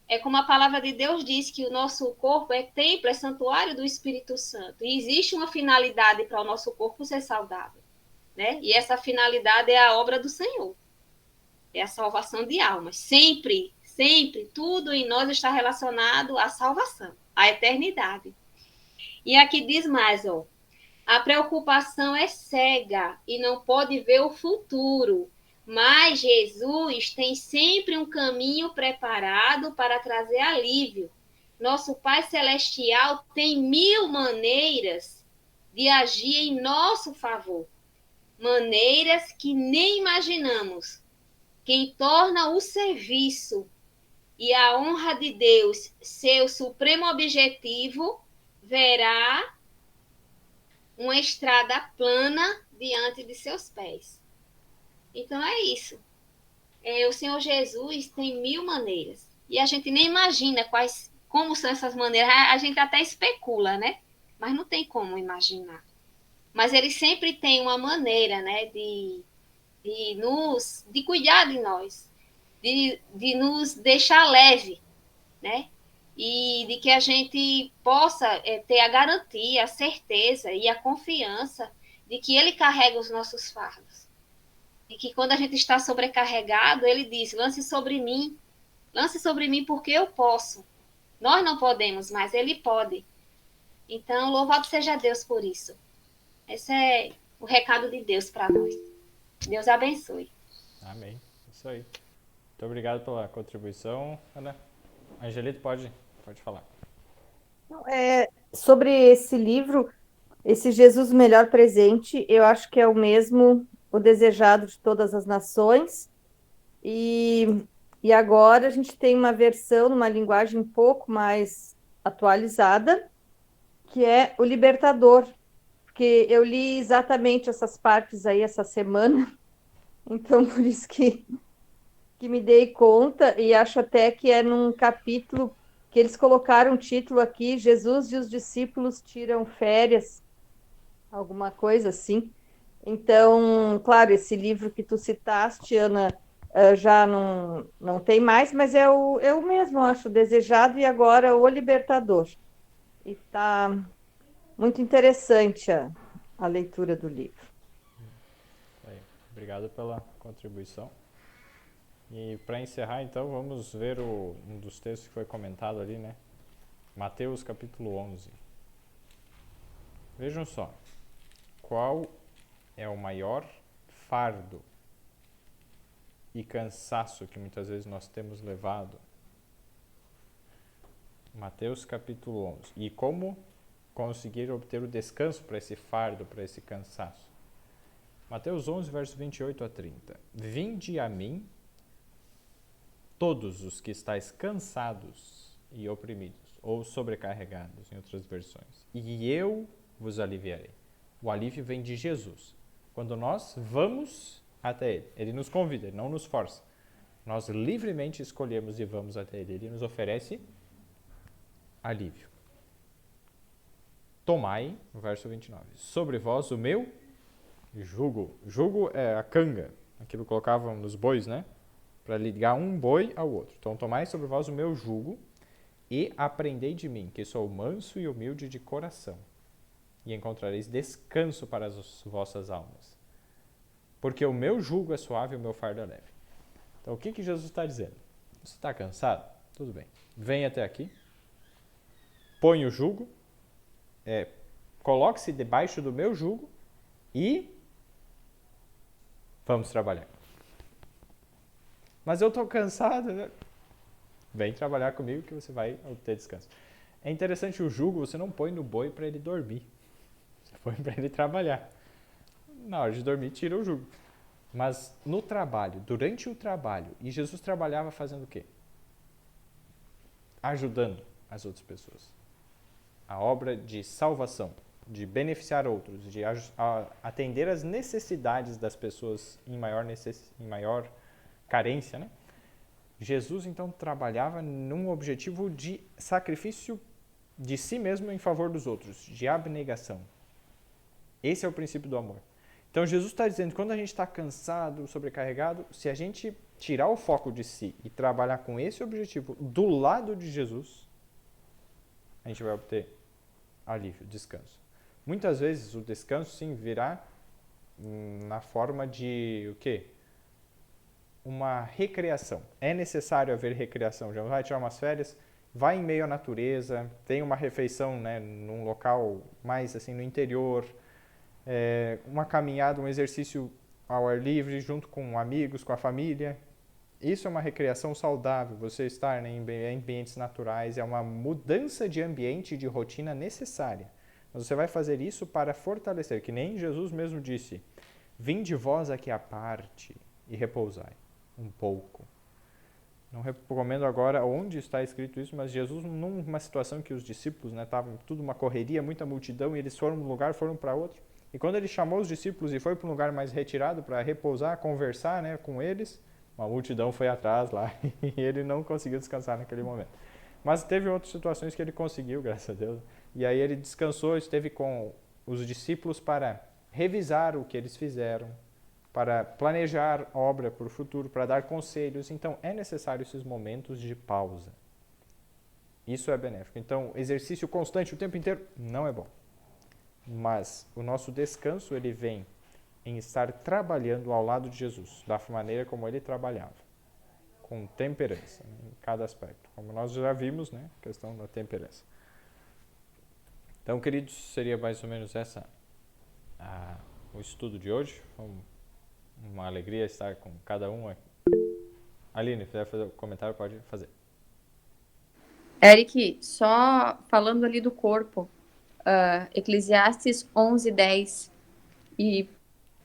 E: É como a palavra de Deus diz, que o nosso corpo é templo, é santuário do Espírito Santo. E existe uma finalidade para o nosso corpo ser saudável, né? E essa finalidade é a obra do Senhor. É a salvação de almas. Sempre, sempre, tudo em nós está relacionado à salvação, à eternidade. E aqui diz mais, ó, a preocupação é cega e não pode ver o futuro, mas Jesus tem sempre um caminho preparado para trazer alívio. Nosso Pai Celestial tem 1000 maneiras de agir em nosso favor, maneiras que nem imaginamos. Quem torna o serviço e a honra de Deus seu supremo objetivo, verá uma estrada plana diante de seus pés. Então é isso. O Senhor Jesus tem 1000 maneiras. E a gente nem imagina como são essas maneiras. A gente até especula, né? Mas não tem como imaginar. Mas ele sempre tem uma maneira, né, de cuidar de nós, de nos deixar leve, né? E de que a gente possa ter a garantia, a certeza e a confiança de que ele carrega os nossos fardos. E que quando a gente está sobrecarregado, ele diz: lance sobre mim porque eu posso. Nós não podemos, mas ele pode. Então, louvado seja Deus por isso. Esse é o recado de Deus para nós. Deus abençoe.
A: Amém. Isso aí. Muito obrigado pela contribuição, Ana. Angelito, pode falar.
D: Sobre esse livro, esse Jesus Melhor Presente, eu acho que é o mesmo, o desejado de todas as nações. E agora a gente tem uma versão numa linguagem um pouco mais atualizada, que é o Libertador, porque eu li exatamente essas partes aí essa semana, então por isso que me dei conta, e acho até que é num capítulo que eles colocaram o título aqui: Jesus e os discípulos tiram férias, alguma coisa assim. Então, claro, esse livro que tu citaste, Ana, já não tem mais, mas é o mesmo, eu acho, o Desejado e agora o Libertador. E tá muito interessante a leitura do livro.
A: Aí, obrigado pela contribuição. E para encerrar, então, vamos ver um dos textos que foi comentado ali, né? Mateus capítulo 11. Vejam só, qual é o maior fardo e cansaço que muitas vezes nós temos levado? Mateus capítulo 11. E como conseguir obter o descanso para esse fardo, para esse cansaço? Mateus 11, verso 28 a 30. Vinde a mim, todos os que estáis cansados e oprimidos, ou sobrecarregados, em outras versões, e eu vos aliviarei. O alívio vem de Jesus. Quando nós vamos até Ele, Ele nos convida, Ele não nos força. Nós livremente escolhemos e vamos até Ele. Ele nos oferece alívio. Tomai, verso 29, sobre vós o meu jugo. Jugo é a canga, aquilo que colocavam nos bois, né? Para ligar um boi ao outro. Então, tomai sobre vós o meu jugo e aprendei de mim, que sou manso e humilde de coração, e encontrareis descanso para as vossas almas. Porque o meu jugo é suave e o meu fardo é leve. Então, o que Jesus está dizendo? Você está cansado? Tudo bem. Vem até aqui, põe o jugo, coloque-se debaixo do meu jugo e vamos trabalhar. Mas eu estou cansado, né? Vem trabalhar comigo que você vai obter descanso. É interessante, o jugo você não põe no boi para ele dormir. Você põe para ele trabalhar. Na hora de dormir, tira o jugo. Mas no trabalho, durante o trabalho, e Jesus trabalhava fazendo o quê? Ajudando as outras pessoas. A obra de salvação, de beneficiar outros, de atender às necessidades das pessoas em maior carência, né? Jesus, então, trabalhava num objetivo de sacrifício de si mesmo em favor dos outros, de abnegação. Esse é o princípio do amor. Então, Jesus está dizendo que quando a gente está cansado, sobrecarregado, se a gente tirar o foco de si e trabalhar com esse objetivo do lado de Jesus, a gente vai obter alívio, descanso. Muitas vezes o descanso, sim, virá na forma de o quê? Uma recreação. É necessário haver recreação. Já vai tirar umas férias, vai em meio à natureza, tem uma refeição, né, num local mais assim no interior, uma caminhada, um exercício ao ar livre, junto com amigos, com a família. Isso é uma recreação saudável, você estar em ambientes naturais, é uma mudança de ambiente e de rotina necessária. Mas você vai fazer isso para fortalecer, que nem Jesus mesmo disse, vinde vós aqui à parte e repousai um pouco. Não recomendo agora onde está escrito isso, mas Jesus, numa situação que os discípulos estavam tudo uma correria, muita multidão, e eles foram de um lugar, foram para outro. E quando ele chamou os discípulos e foi para um lugar mais retirado para repousar, conversar, né, com eles, uma multidão foi atrás lá e ele não conseguiu descansar naquele momento. Mas teve outras situações que ele conseguiu, graças a Deus. E aí ele descansou, esteve com os discípulos para revisar o que eles fizeram, para planejar obra para o futuro, para dar conselhos. Então, é necessário esses momentos de pausa. Isso é benéfico. Então, exercício constante o tempo inteiro não é bom. Mas o nosso descanso, ele vem em estar trabalhando ao lado de Jesus, da maneira como ele trabalhava, com temperança, em cada aspecto. Como nós já vimos, né, a questão da temperança. Então, queridos, seria mais ou menos o estudo de hoje. Uma alegria estar com cada um aqui. Aline, se quiser fazer um comentário, pode fazer.
B: Eric, só falando ali do corpo, Eclesiastes 11:10 e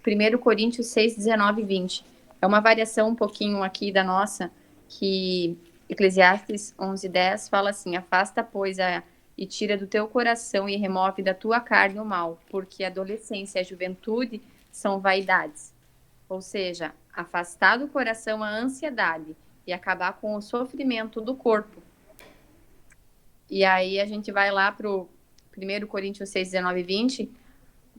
B: 1 Coríntios 6:19 e 20. É uma variação um pouquinho aqui da nossa, que Eclesiastes 11:10 fala assim, afasta, pois, e tira do teu coração e remove da tua carne o mal, porque a adolescência e a juventude são vaidades. Ou seja, afastar do coração a ansiedade e acabar com o sofrimento do corpo. E aí a gente vai lá para o 1 Coríntios 6:19 e 20,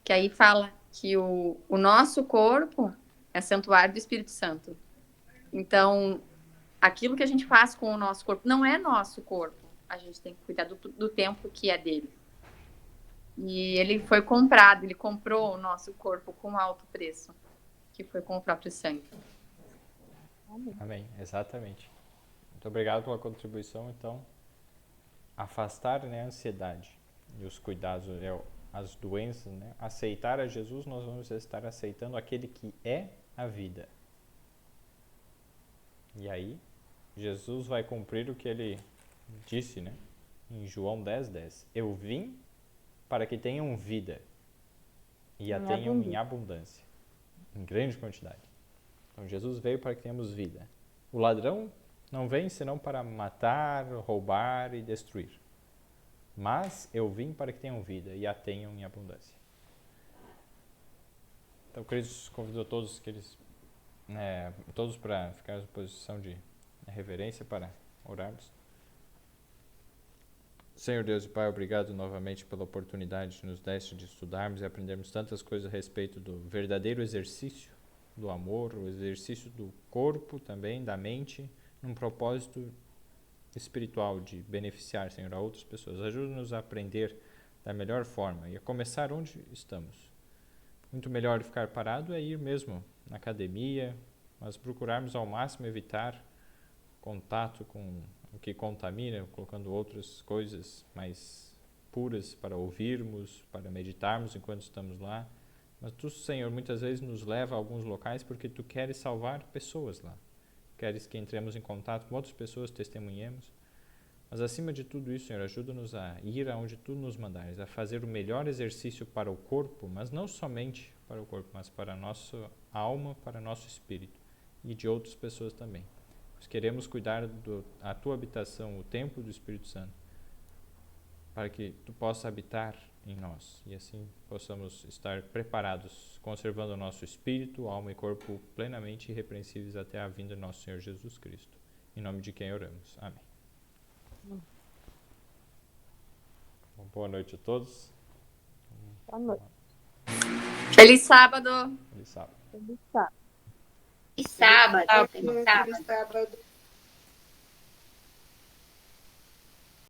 B: que aí fala que o nosso corpo é santuário do Espírito Santo. Então, aquilo que a gente faz com o nosso corpo não é nosso corpo. A gente tem que cuidar do tempo que é dele. E ele foi comprado, ele comprou o nosso corpo com alto preço, que foi com o próprio sangue.
A: Amém, exatamente. Muito obrigado pela contribuição. Então, afastar, né, a ansiedade e os cuidados, as doenças, né? Aceitar a Jesus, nós vamos estar aceitando aquele que é a vida. E aí, Jesus vai cumprir o que ele disse, né? Em João 10:10. Eu vim para que tenham vida e a tenham em abundância. em grande quantidade. Então Jesus veio para que tenhamos vida. O ladrão não vem senão para matar, roubar e destruir. Mas eu vim para que tenham vida e a tenham em abundância. Então, Cristo convidou todos todos para ficar em posição de reverência para orarmos. Senhor Deus e Pai, obrigado novamente pela oportunidade que nos deste de estudarmos e aprendermos tantas coisas a respeito do verdadeiro exercício do amor, o exercício do corpo também, da mente, num propósito espiritual de beneficiar, Senhor, a outras pessoas. Ajuda-nos a aprender da melhor forma e a começar onde estamos. Muito melhor ficar parado é ir mesmo na academia, mas procurarmos ao máximo evitar contato com o que contamina, colocando outras coisas mais puras para ouvirmos, para meditarmos enquanto estamos lá. Mas Tu, Senhor, muitas vezes nos leva a alguns locais porque Tu queres salvar pessoas lá. Queres que entremos em contato com outras pessoas, testemunhemos. Mas acima de tudo isso, Senhor, ajuda-nos a ir aonde Tu nos mandares, a fazer o melhor exercício para o corpo, mas não somente para o corpo, mas para a nossa alma, para o nosso espírito e de outras pessoas também. Nós queremos cuidar da Tua habitação, o templo do Espírito Santo, para que Tu possa habitar em nós e assim possamos estar preparados, conservando o nosso espírito, alma e corpo plenamente irrepreensíveis até a vinda do nosso Senhor Jesus Cristo. Em nome de quem oramos. Amém. Boa noite a todos.
D: Boa noite.
B: Feliz sábado!
A: Feliz sábado.
D: Feliz sábado.
E: E sábado.
B: Sábado.
E: Sábado.